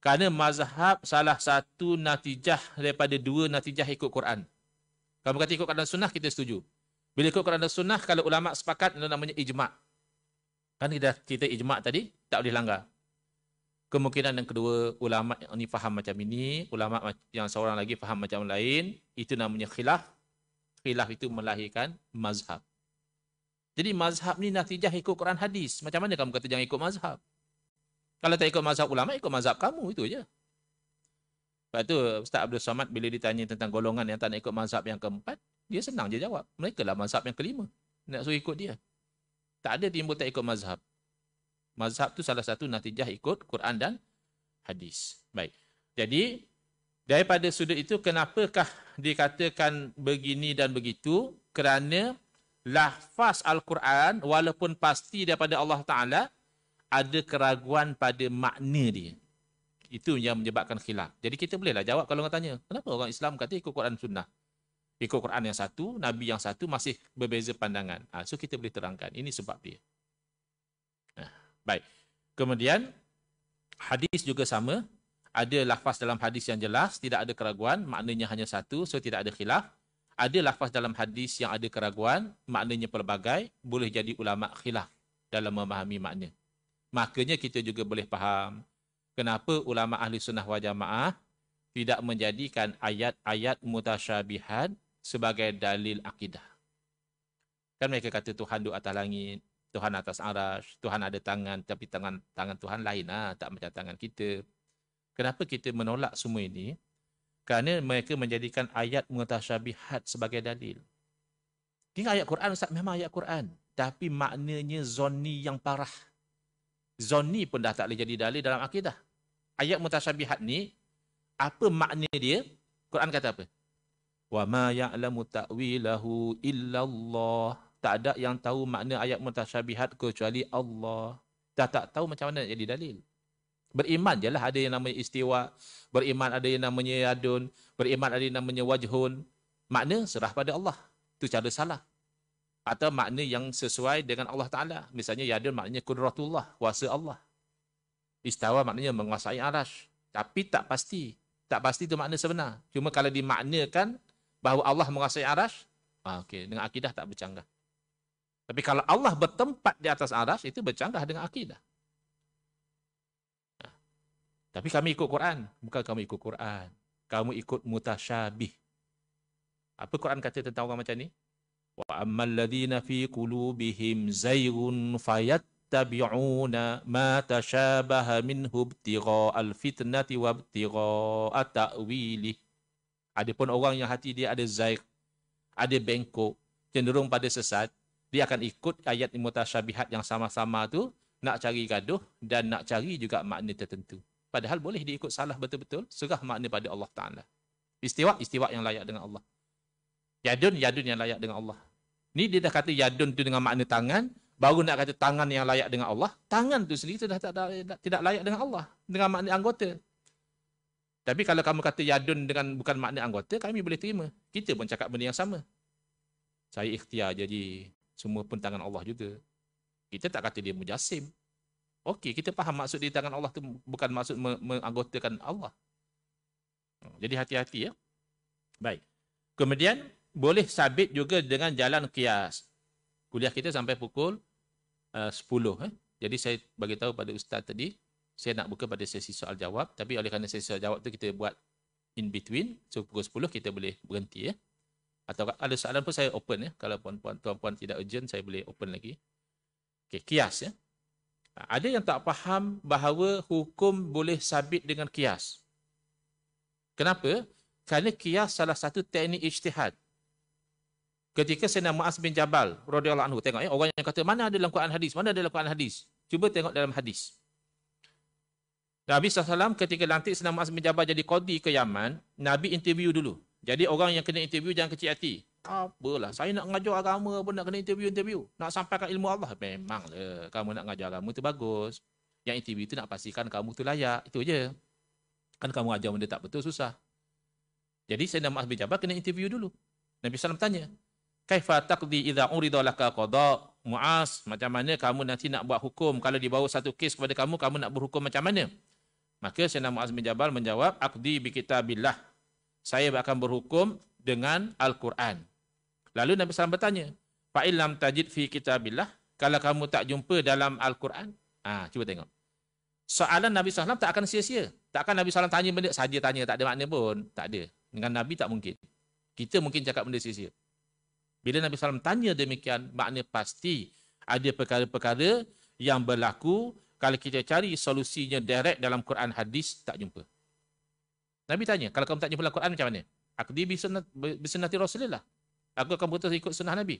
Kerana mazhab salah satu natijah daripada 2 natijah ikut Quran. Kalau berkata ikut Quran dan Sunnah, kita setuju. Bila ikut Quran dan Sunnah, kalau ulama sepakat, itu namanya ijma'. Kan kita ijma' tadi, tak boleh langgar. Kemungkinan yang kedua, ulama yang ini faham macam ini, ulama yang seorang lagi faham macam lain, itu namanya khilaf. Khilaf itu melahirkan mazhab. Jadi mazhab ni natijah ikut Quran hadis. Macam mana kamu kata jangan ikut mazhab? Kalau tak ikut mazhab ulama, ikut mazhab kamu, itu je. Lepas tu Ustaz Abdul Somad bila ditanya tentang golongan yang tak nak ikut mazhab yang keempat, dia senang je jawab. Mereka lah mazhab yang kelima. Nak suruh ikut dia. Tak ada timbul tak ikut mazhab. Mazhab tu salah satu natijah ikut Quran dan hadis. Baik. Jadi, daripada sudut itu, kenapakah dikatakan begini dan begitu? Kerana lafaz Al-Quran, walaupun pasti daripada Allah Ta'ala, ada keraguan pada makna dia. Itu yang menyebabkan khilaf. Jadi kita bolehlah jawab kalau orang tanya, kenapa orang Islam kata ikut Quran Sunnah? Ikut Quran yang satu, Nabi yang satu, masih berbeza pandangan. So kita boleh terangkan. Ini sebab dia. Baik. Kemudian, hadis juga sama. Ada lafaz dalam hadis yang jelas, tidak ada keraguan, maknanya hanya satu, so tidak ada khilaf. Ada lafaz dalam hadis yang ada keraguan, maknanya pelbagai, boleh jadi ulama khilaf dalam memahami makna. Makanya kita juga boleh faham kenapa ulama ahli sunnah wal jamaah tidak menjadikan ayat-ayat mutasyabihat sebagai dalil akidah. Kan mereka kata Tuhan duduk atas langit, Tuhan atas arash, Tuhan ada tangan, tapi tangan Tuhan lain lah, tak macam tangan kita. Kenapa kita menolak semua ini? Kerana mereka menjadikan ayat mutasyabihat sebagai dalil. Ingat ayat Quran, Ustaz, memang ayat Quran. Tapi maknanya zonni yang parah. Zonni pun dah tak boleh jadi dalil dalam akidah. Ayat mutasyabihat ni, apa makna dia? Quran kata apa? Wa ma ya'lamu ta'wilahu illallah. Tak ada yang tahu makna ayat mutasyabihat kecuali Allah. Dah tak tahu macam mana jadi dalil. Beriman je lah ada yang namanya istiwa, beriman ada yang namanya yadun, beriman ada yang namanya wajhun. Makna serah pada Allah. Itu cara salah. Atau makna yang sesuai dengan Allah Ta'ala. Misalnya yadun maknanya kudratullah, kuasa Allah. Istawa maknanya menguasai arash. Tapi tak pasti. Tak pasti itu makna sebenar. Cuma kalau dimaknakan bahawa Allah menguasai arash, okay, dengan akidah tak bercanggah. Tapi kalau Allah bertempat di atas arash, itu bercanggah dengan akidah. Tapi kami ikut Quran. Bukan kamu ikut Quran. Kamu ikut mutasyabih. Apa Quran kata tentang orang macam ni? Wa ammal ladina fi qulubihim zaygun fayattabi'una ma tashabaha minhu ibtigha'al fitnati wa ibtigha'a ta'wilih. Adapun orang yang hati dia ada zaig, ada bengkok, cenderung pada sesat, dia akan ikut ayat mutasyabihat yang sama-sama tu, nak cari gaduh dan nak cari juga makna tertentu. Padahal boleh diikut salah betul-betul, serah makna pada Allah Ta'ala. Istiwa yang layak dengan Allah. Yadun yang layak dengan Allah. Ni dia dah kata yadun tu dengan makna tangan, baru nak kata tangan yang layak dengan Allah. Tangan tu sendiri tu dah tidak layak dengan Allah, dengan makna anggota. Tapi kalau kamu kata yadun dengan bukan makna anggota, kami boleh terima. Kita pun cakap benda yang sama. Saya ikhtiar jadi semua pun tangan Allah juga. Kita tak kata dia mujassim. Okey, kita faham maksud di tangan Allah tu bukan maksud menganggotakan Allah. Jadi hati-hati ya. Baik. Kemudian boleh sabit juga dengan jalan qiyas. Kuliah kita sampai pukul 10. Jadi saya bagi tahu pada ustaz tadi, saya nak buka pada sesi soal jawab, tapi oleh kerana sesi soal jawab tu kita buat in between, so pukul 10 kita boleh berhenti ya. Atau ada soalan pun saya open ya. Kalau tuan-puan tidak urgent, saya boleh open lagi. Okey, qiyas ya. Ada yang tak faham bahawa hukum boleh sabit dengan qiyas. Kenapa? Kerana qiyas salah satu teknik ijtihad. Ketika Sayyidina Mu'az bin Jabal radhiyallahu anhu, tengok ya, orang yang kata mana ada dalam Quran hadis, mana ada dalam Quran hadis. Cuba tengok dalam hadis. Nabi SAW ketika lantik Sayyidina Mu'az bin Jabal jadi qadi ke Yaman, Nabi interview dulu. Jadi orang yang kena interview jangan kecil hati. Apalah, saya nak mengajar agama pun nak kena interview. Nak sampaikan ilmu Allah. Memanglah, kamu nak mengajar agama tu bagus. Yang interview tu nak pastikan kamu tu layak. Itu je. Kan kamu ajar benda tak betul, susah. Jadi Sayyidina Mu'az bin Jabal kena interview dulu. Nabi SAW tanya, kaifa taqdi idza urida laka qada? Mu'az, macam mana kamu nanti nak buat hukum? Kalau dibawa satu kes kepada kamu, kamu nak berhukum macam mana? Maka Sayyidina Mu'az bin Jabal menjawab, aqdi bi kitabillah. Saya akan berhukum dengan Al-Quran. Lalu Nabi SAW bertanya, fa'il lam tajid fi kitabillah, kalau kamu tak jumpa dalam Al-Quran, cuba tengok. Soalan Nabi SAW tak akan sia-sia. Tak akan Nabi SAW tanya benda, saja tanya, tak ada makna pun. Tak ada. Dengan Nabi tak mungkin. Kita mungkin cakap benda sia-sia. Bila Nabi SAW tanya demikian, makna pasti ada perkara-perkara yang berlaku, kalau kita cari solusinya direct dalam Quran hadis, tak jumpa. Nabi tanya, kalau kamu tak jumpa dalam Quran macam mana? Aqdi bisunati Rasulillah. Aku akan putus ikut sunnah Nabi.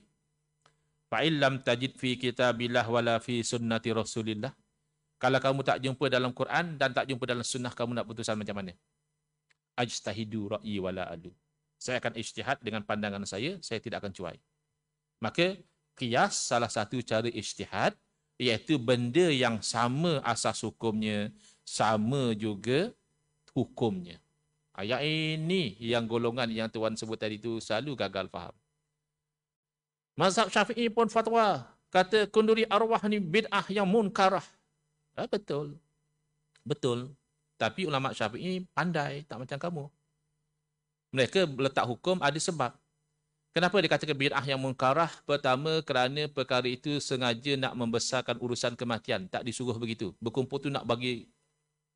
Fa'in lam tajid fi kitabillah wala fi sunnati Rasulillah. Kalau kamu tak jumpa dalam Quran dan tak jumpa dalam sunnah, kamu nak putusan macam mana? Ajtahidu ra'yi wala alu. Saya akan ijtihad dengan pandangan saya tidak akan cuai. Maka, qiyas salah satu cara ijtihad, iaitu benda yang sama asas hukumnya, sama juga hukumnya. Ayat ini yang golongan yang Tuan sebut tadi itu selalu gagal faham. Mazhab Syafi'i pun fatwa, kata kunduri arwah ni bid'ah yang munkarah. Betul. Betul. Tapi ulama Syafi'i pandai, tak macam kamu. Mereka letak hukum ada sebab. Kenapa dikatakan bid'ah yang munkarah? Pertama, kerana perkara itu sengaja nak membesarkan urusan kematian. Tak disuruh begitu. Berkumpul tu nak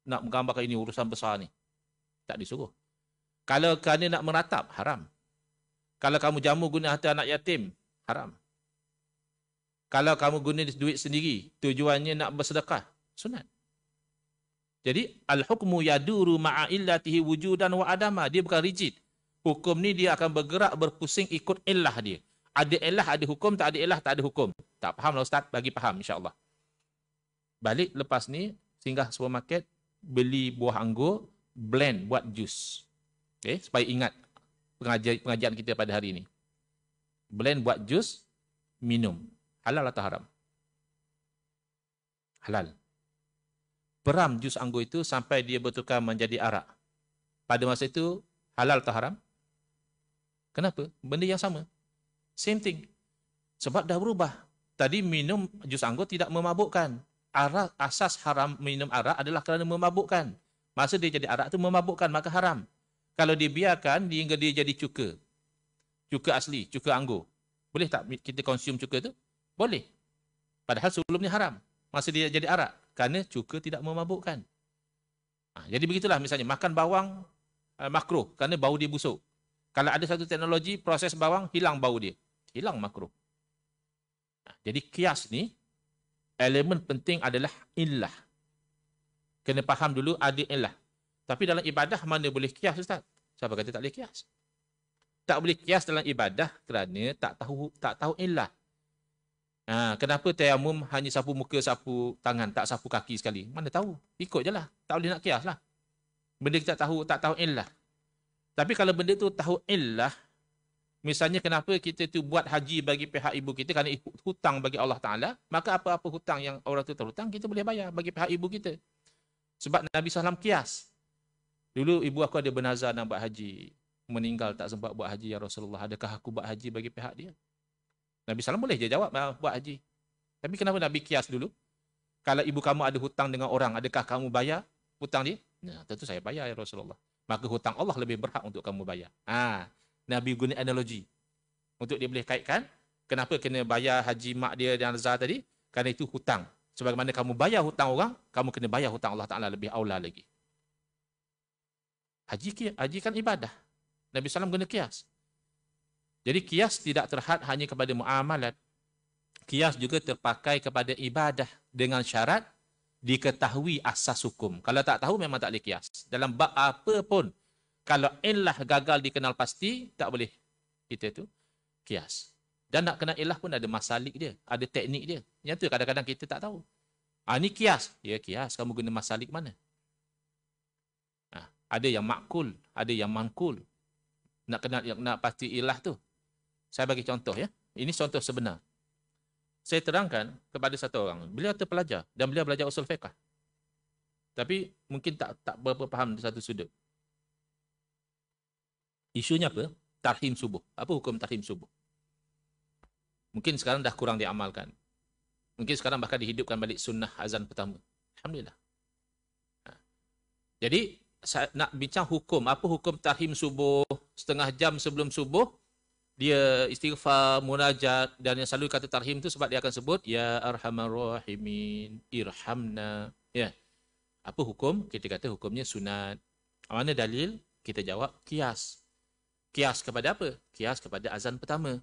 menggambarkan ini urusan besar ni. Tak disuruh. Kalau kerana nak meratap, haram. Kalau kamu jamu guna harta anak yatim, haram. Kalau kamu guna duit sendiri, tujuannya nak bersedekah, sunat. Jadi, al-hukmu yaduru ma'a illatihi wujudan wa adama. Dia bukan rigid. Hukum ni dia akan bergerak, berpusing ikut illah dia. Ada illah, ada hukum. Tak ada illah, tak ada hukum. Tak faham lah Ustaz? Bagi faham insyaAllah. Balik lepas ni, singgah supermarket, beli buah anggur, blend, buat jus. Okay? Supaya ingat pengajian kita pada hari ini. Blend, buat jus, minum. Halal atau haram? Halal. Peram jus anggur itu sampai dia bertukar menjadi arak. Pada masa itu, halal atau haram? Kenapa? Benda yang sama. Same thing. Sebab dah berubah. Tadi minum jus anggur tidak memabukkan. Asas haram minum arak adalah kerana memabukkan. Masa dia jadi arak tu memabukkan, maka haram. Kalau dibiarkan hingga dia jadi cuka. Cuka asli, cuka anggur. Boleh tak kita konsum cuka tu? Boleh. Padahal sebelumnya haram. Masa dia jadi arak. Kerana cuka tidak memabukkan. Jadi begitulah misalnya makan bawang makruh kerana bau dia busuk. Kalau ada satu teknologi proses bawang, hilang bau dia. Hilang makruh. Jadi kias ni, elemen penting adalah illah. Kena faham dulu ada illah. Tapi dalam ibadah mana boleh kias Ustaz? Siapa kata tak boleh kias? Tak boleh kias dalam ibadah kerana tak tahu illah. Kenapa tayamum hanya sapu muka, sapu tangan, tak sapu kaki sekali? Mana tahu? Ikut je lah. Tak boleh nak kias lah. Benda kita tak tahu illah. Tapi kalau benda tu tahu illah, misalnya kenapa kita tu buat haji bagi pihak ibu kita kerana hutang bagi Allah Ta'ala, maka apa-apa hutang yang orang tu terhutang, kita boleh bayar bagi pihak ibu kita. Sebab Nabi SAW kias. Dulu ibu aku ada bernazar nak buat haji. Meninggal tak sempat buat haji, ya Rasulullah. Adakah aku buat haji bagi pihak dia? Nabi SAW boleh je jawab, buat haji. Tapi kenapa Nabi kias dulu? Kalau ibu kamu ada hutang dengan orang, adakah kamu bayar hutang dia? Tentu saya bayar, ya Rasulullah. Maka hutang Allah lebih berhak untuk kamu bayar. Nabi guna analogi. Untuk dia boleh kaitkan, kenapa kena bayar haji mak dia dan nazar tadi? Kerana itu hutang. Sebagaimana kamu bayar hutang orang, kamu kena bayar hutang Allah Ta'ala lebih aula lagi. Haji kan ibadah. Nabi SAW guna kias. Jadi kias tidak terhad hanya kepada muamalat. Kias juga terpakai kepada ibadah dengan syarat diketahui asas hukum. Kalau tak tahu memang tak boleh kias. Dalam bab apa pun, kalau illah gagal dikenal pasti, tak boleh kita tu kias. Dan nak kenal illah pun ada masalik dia, ada teknik dia. Yang tu kadang-kadang kita tak tahu. Ni kias. Ya kias, kamu guna masalik mana? Ada yang makul, ada yang mankul. Nak kenal, nak pasti illah tu. Saya bagi contoh ya. Ini contoh sebenar. Saya terangkan kepada satu orang. Beliau terpelajar dan beliau belajar usul fiqh. Tapi mungkin tak berapa faham di satu sudut. Isunya apa? Tarhim subuh. Apa hukum tarhim subuh? Mungkin sekarang dah kurang diamalkan. Mungkin sekarang bahkan dihidupkan balik sunnah azan pertama. Alhamdulillah. Jadi, saya nak bincang hukum. Apa hukum tarhim subuh? Setengah jam sebelum subuh, dia istighfar, munajat, dan yang selalu kata tarhim tu sebab dia akan sebut, Ya Arhamar Rahimin, Irhamna. Ya. Apa hukum? Kita kata hukumnya sunat. Mana dalil? Kita jawab kias. Kias kepada apa? Kias kepada azan pertama.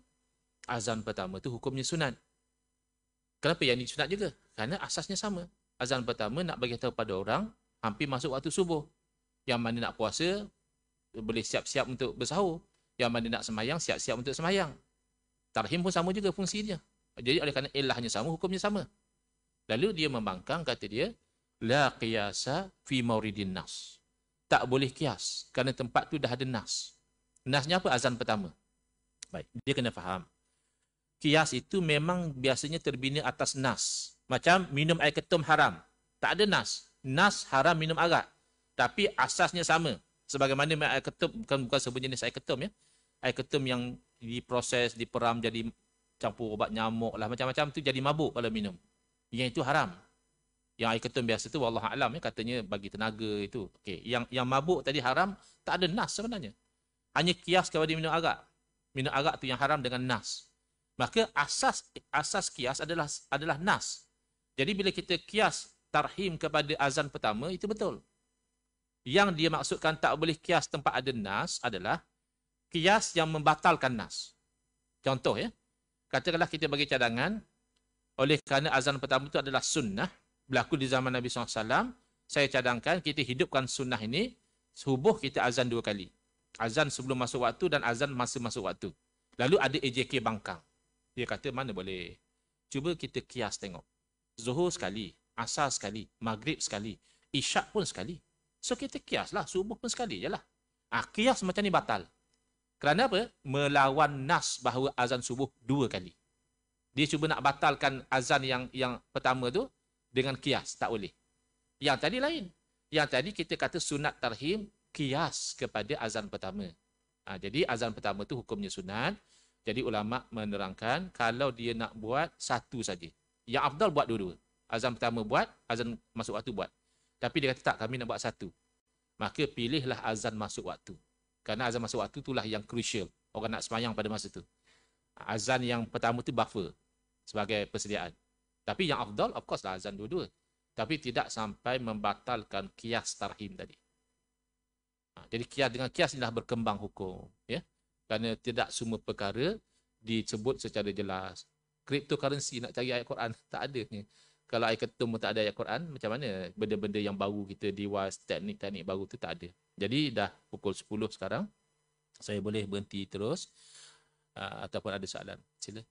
Azan pertama tu hukumnya sunat. Kenapa yang ni sunat juga? Kerana asasnya sama. Azan pertama nak bagi tahu pada orang hampir masuk waktu subuh. Yang mana nak puasa boleh siap-siap untuk bersahur. Yang mana nak semayang siap-siap untuk semayang. Tarhim pun sama juga fungsinya. Jadi oleh kerana ilahnya sama, hukumnya sama. Lalu dia membangkang, kata dia, la qiyasa fi mauridin nas. Tak boleh kias kerana tempat tu dah ada nas. Nasnya apa? Azan pertama. Baik, dia kena faham. Kias itu memang biasanya terbina atas nas. Macam minum air ketum haram. Tak ada nas. Nas haram minum arak. Tapi asasnya sama. Sebagaimana air ketum, bukan sejenis air ketum ya. Air ketum yang diproses, diperam jadi campur obat nyamuk lah. Macam-macam tu jadi mabuk kalau minum. Yang itu haram. Yang air ketum biasa tu wallahu alam ya, katanya bagi tenaga itu. Okey, yang mabuk tadi haram, tak ada nas sebenarnya. Hanya kias kepada minum arak. Minum arak tu yang haram dengan nas. Maka asas kias adalah nas. Jadi bila kita kias tarhim kepada azan pertama, itu betul. Yang dia maksudkan tak boleh kias tempat ada nas adalah kias yang membatalkan nas. Contoh ya, katakanlah kita bagi cadangan, oleh kerana azan pertama itu adalah sunnah, berlaku di zaman Nabi SAW, saya cadangkan kita hidupkan sunnah ini, subuh kita azan 2 kali. Azan sebelum masuk waktu dan azan masa masuk waktu. Lalu ada AJK bangkang. Dia kata mana boleh. Cuba kita kias tengok. Zuhur sekali, asar sekali, maghrib sekali, isyak pun sekali. So kita kiaslah, subuh pun sekali je lah. Kias macam ni batal. Kerana apa? Melawan nas bahawa azan subuh 2 kali. Dia cuba nak batalkan azan yang pertama tu dengan kias. Tak boleh. Yang tadi lain. Yang tadi kita kata sunat tarhim kias kepada azan pertama. Jadi azan pertama tu hukumnya sunat. Jadi ulama' menerangkan kalau dia nak buat satu saja. Yang afdal buat dua-dua. Azan pertama buat, azan masuk waktu buat. Tapi dia kata tak, kami nak buat satu. Maka pilihlah azan masuk waktu. Kerana azan masuk waktu itulah yang crucial. Orang nak semayang pada masa tu. Azan yang pertama tu buffer sebagai persediaan. Tapi yang afdal, of course lah azan dua-dua. Tapi tidak sampai membatalkan kias tarhim tadi. Jadi kias dengan kias inilah berkembang hukum. Ya? Kerana tidak semua perkara disebut secara jelas. Cryptocurrency nak cari ayat Quran, tak ada. Kalau ayat ketum tak ada ayat Quran, macam mana benda-benda yang baru kita dewas, teknik-teknik baru tu tak ada. Jadi dah pukul 10 sekarang. Saya boleh berhenti terus. Ataupun ada soalan. Sila.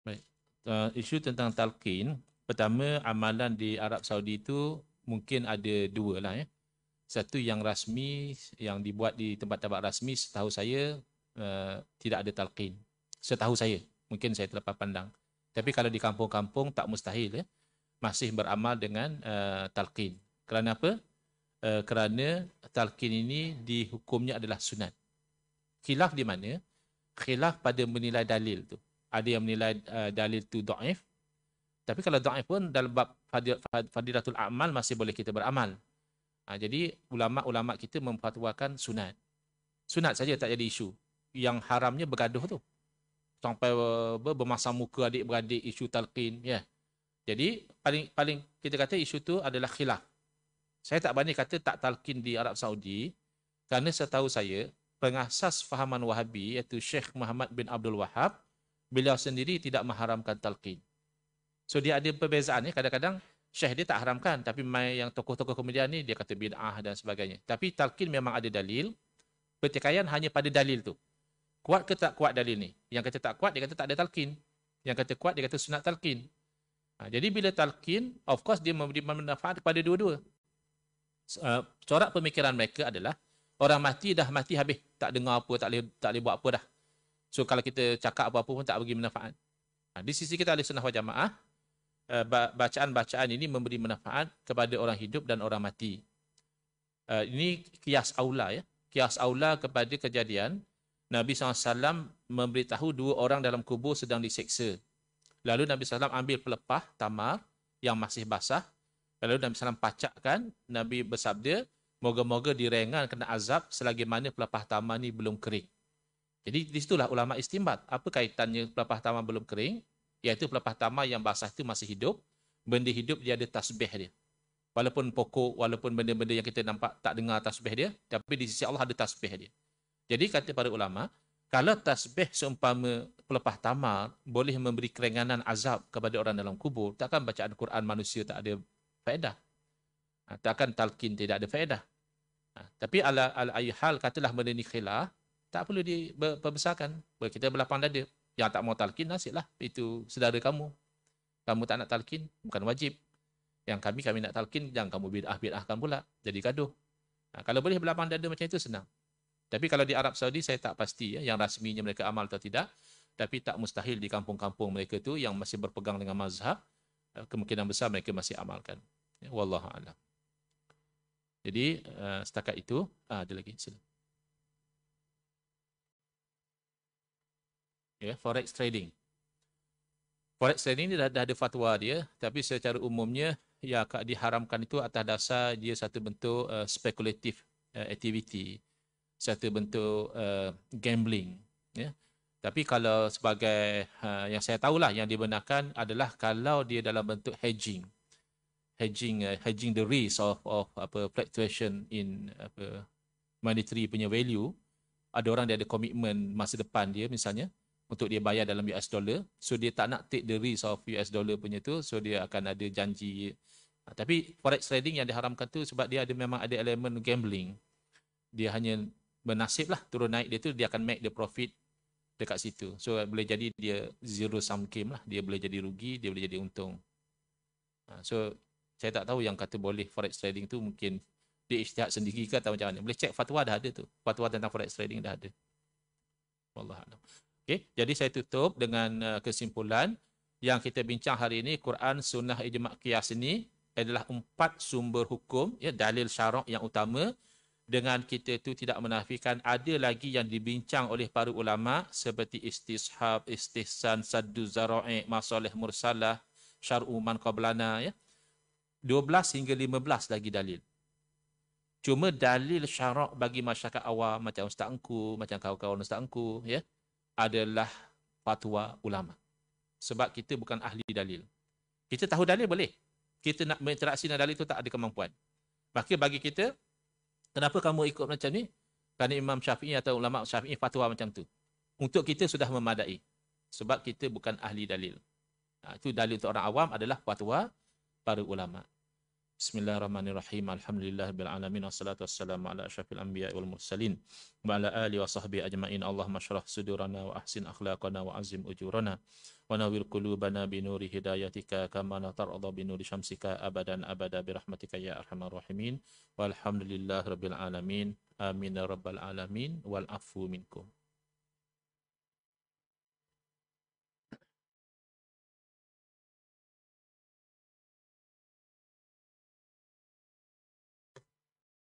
Baik. Isu tentang talqin, pertama amalan di Arab Saudi itu mungkin ada dua lah ya. Satu yang rasmi, yang dibuat di tempat-tempat rasmi, setahu saya tidak ada talqin. Setahu saya, mungkin saya terlepas pandang. Tapi kalau di kampung-kampung tak mustahil ya, masih beramal dengan talqin. Kerana apa? Kerana talqin ini dihukumnya adalah sunat. Khilaf di mana? Khilaf pada menilai dalil tu. Ada yang menilai dalil tu dhaif. Tapi kalau dhaif pun dalam bab fadilatul amal masih boleh kita beramal. Jadi ulama-ulama kita memfatwakan sunat. Sunat saja tak jadi isu. Yang haramnya bergaduh tu. Sampai bermasam muka adik-beradik isu talqin. Ya. Jadi paling kita kata isu tu adalah khilaf. Saya tak berani kata tak talqin di Arab Saudi. Kerana setahu saya, pengasas fahaman Wahabi iaitu Syekh Muhammad bin Abdul Wahab, beliau sendiri tidak mengharamkan talqin. So dia ada perbezaan ya. Kadang-kadang Syekh dia tak haramkan, tapi yang tokoh-tokoh kemudian ni dia kata bid'ah dan sebagainya. Tapi talqin memang ada dalil. Pertikaian hanya pada dalil tu. Kuat ke tak kuat dalil ni? Yang kata tak kuat, dia kata tak ada talqin. Yang kata kuat, dia kata sunat talqin. Jadi bila talqin, of course dia memberi manfaat kepada dua-dua. Corak pemikiran mereka adalah orang mati dah mati habis, tak dengar apa, tak boleh buat apa dah. So kalau kita cakap apa-apa pun tak bagi manfaat. Di sisi kita Ahli Sunnah wal Jamaah, bacaan-bacaan ini memberi manfaat kepada orang hidup dan orang mati. Ini kias aula ya. Kias aula kepada kejadian Nabi SAW memberitahu 2 orang dalam kubur sedang diseksa. Lalu Nabi SAW ambil pelepah tamar yang masih basah. Lalu Nabi SAW pacakkan. Nabi bersabda, moga-moga direngan kena azab selagi mana pelepah tamar ni belum kering. Jadi di situlah ulama istinbat. Apa kaitannya pelepah tamar belum kering? Iaitu pelepah tamar yang basah itu masih hidup. Benda hidup dia ada tasbih dia. Walaupun pokok, walaupun benda-benda yang kita nampak tak dengar tasbih dia, tapi di sisi Allah ada tasbih dia. Jadi kata para ulama, kalau tasbih seumpama pelepah tamar boleh memberi keringanan azab kepada orang dalam kubur, takkan bacaan Quran manusia tak ada faedah. Takkan talqin tidak ada faedah. Tapi ala ayi hal katalah benda ni khilaf, tak perlu diperbesarkan. Kita berlapang dada. Yang tak mau talqin, nasiblah. Itu saudara kamu. Kamu tak nak talqin, bukan wajib. Yang kami nak talqin, jangan kamu bid'ahkan pula. Jadi gaduh. Kalau boleh berlapang dada macam itu, senang. Tapi kalau di Arab Saudi, saya tak pasti yang rasminya mereka amal atau tidak. Tapi tak mustahil di kampung-kampung mereka tu yang masih berpegang dengan mazhab, kemungkinan besar mereka masih amalkan. Wallahu a'lam. Jadi setakat itu, ada lagi. Sila. Forex trading. Forex trading ni dah ada fatwa dia, tapi secara umumnya yang diharamkan itu atas dasar dia satu bentuk spekulatif activity, satu bentuk gambling. Tapi kalau sebagai yang saya tahulah yang dibenarkan adalah kalau dia dalam bentuk hedging the risk of fluctuation in monetary punya value. Ada orang dia ada komitmen masa depan dia misalnya untuk dia bayar dalam US dollar, so dia tak nak take the risk of US dollar punya tu, so dia akan ada janji. Tapi forex trading yang diharamkan tu sebab dia memang ada elemen gambling. Dia hanya bernasib lah turun naik dia tu, dia akan make the profit dekat situ. So boleh jadi dia zero sum game lah, dia boleh jadi rugi, dia boleh jadi untung. So saya tak tahu yang kata boleh forex trading tu mungkin dia ijtihad sendiri ke atau macam mana. Boleh cek fatwa dah ada tu. Fatwa tentang forex trading dah ada. Wallahualam. Okay, jadi saya tutup dengan kesimpulan yang kita bincang hari ini, Quran, Sunnah, Ijma' Qiyas ini adalah 4 sumber hukum, dalil syarak yang utama, dengan kita itu tidak menafikan ada lagi yang dibincang oleh para ulama seperti istishab, istihsan, saddu zara'i, masalih mursalah, syar'u man qablana, 12 hingga 15 lagi dalil. Cuma dalil syarak bagi masyarakat awam macam Ustaz Engku, macam kawan-kawan Ustaz Engku, adalah fatwa ulama. Sebab kita bukan ahli dalil. Kita tahu dalil boleh. Kita nak berinteraksi dengan dalil itu tak ada kemampuan. Maka bagi kita, kenapa kamu ikut macam ni? Kerana Imam Syafi'i atau ulama Syafi'i fatwa macam tu. Untuk kita sudah memadai. Sebab kita bukan ahli dalil. Itu dalil untuk orang awam adalah fatwa para ulama. Bismillahirrahmanirrahim. Alhamdulillah bil alamin wassalatu wassalamu ala asyrafil anbiya'i wal mursalin wa ala alihi wa sahbihi ajma'in. Allahumma shrah sudurana wa ahsin akhlaqana wa azim ujurana wa nawwir qulubana bi nuri hidayatika kama tarda bi nuri syamsika abadan abada bi rahmatika ya arhamar rahimin. Walhamdulillahirabbil alamin. Amin ya rabbal alamin wal afu minkum.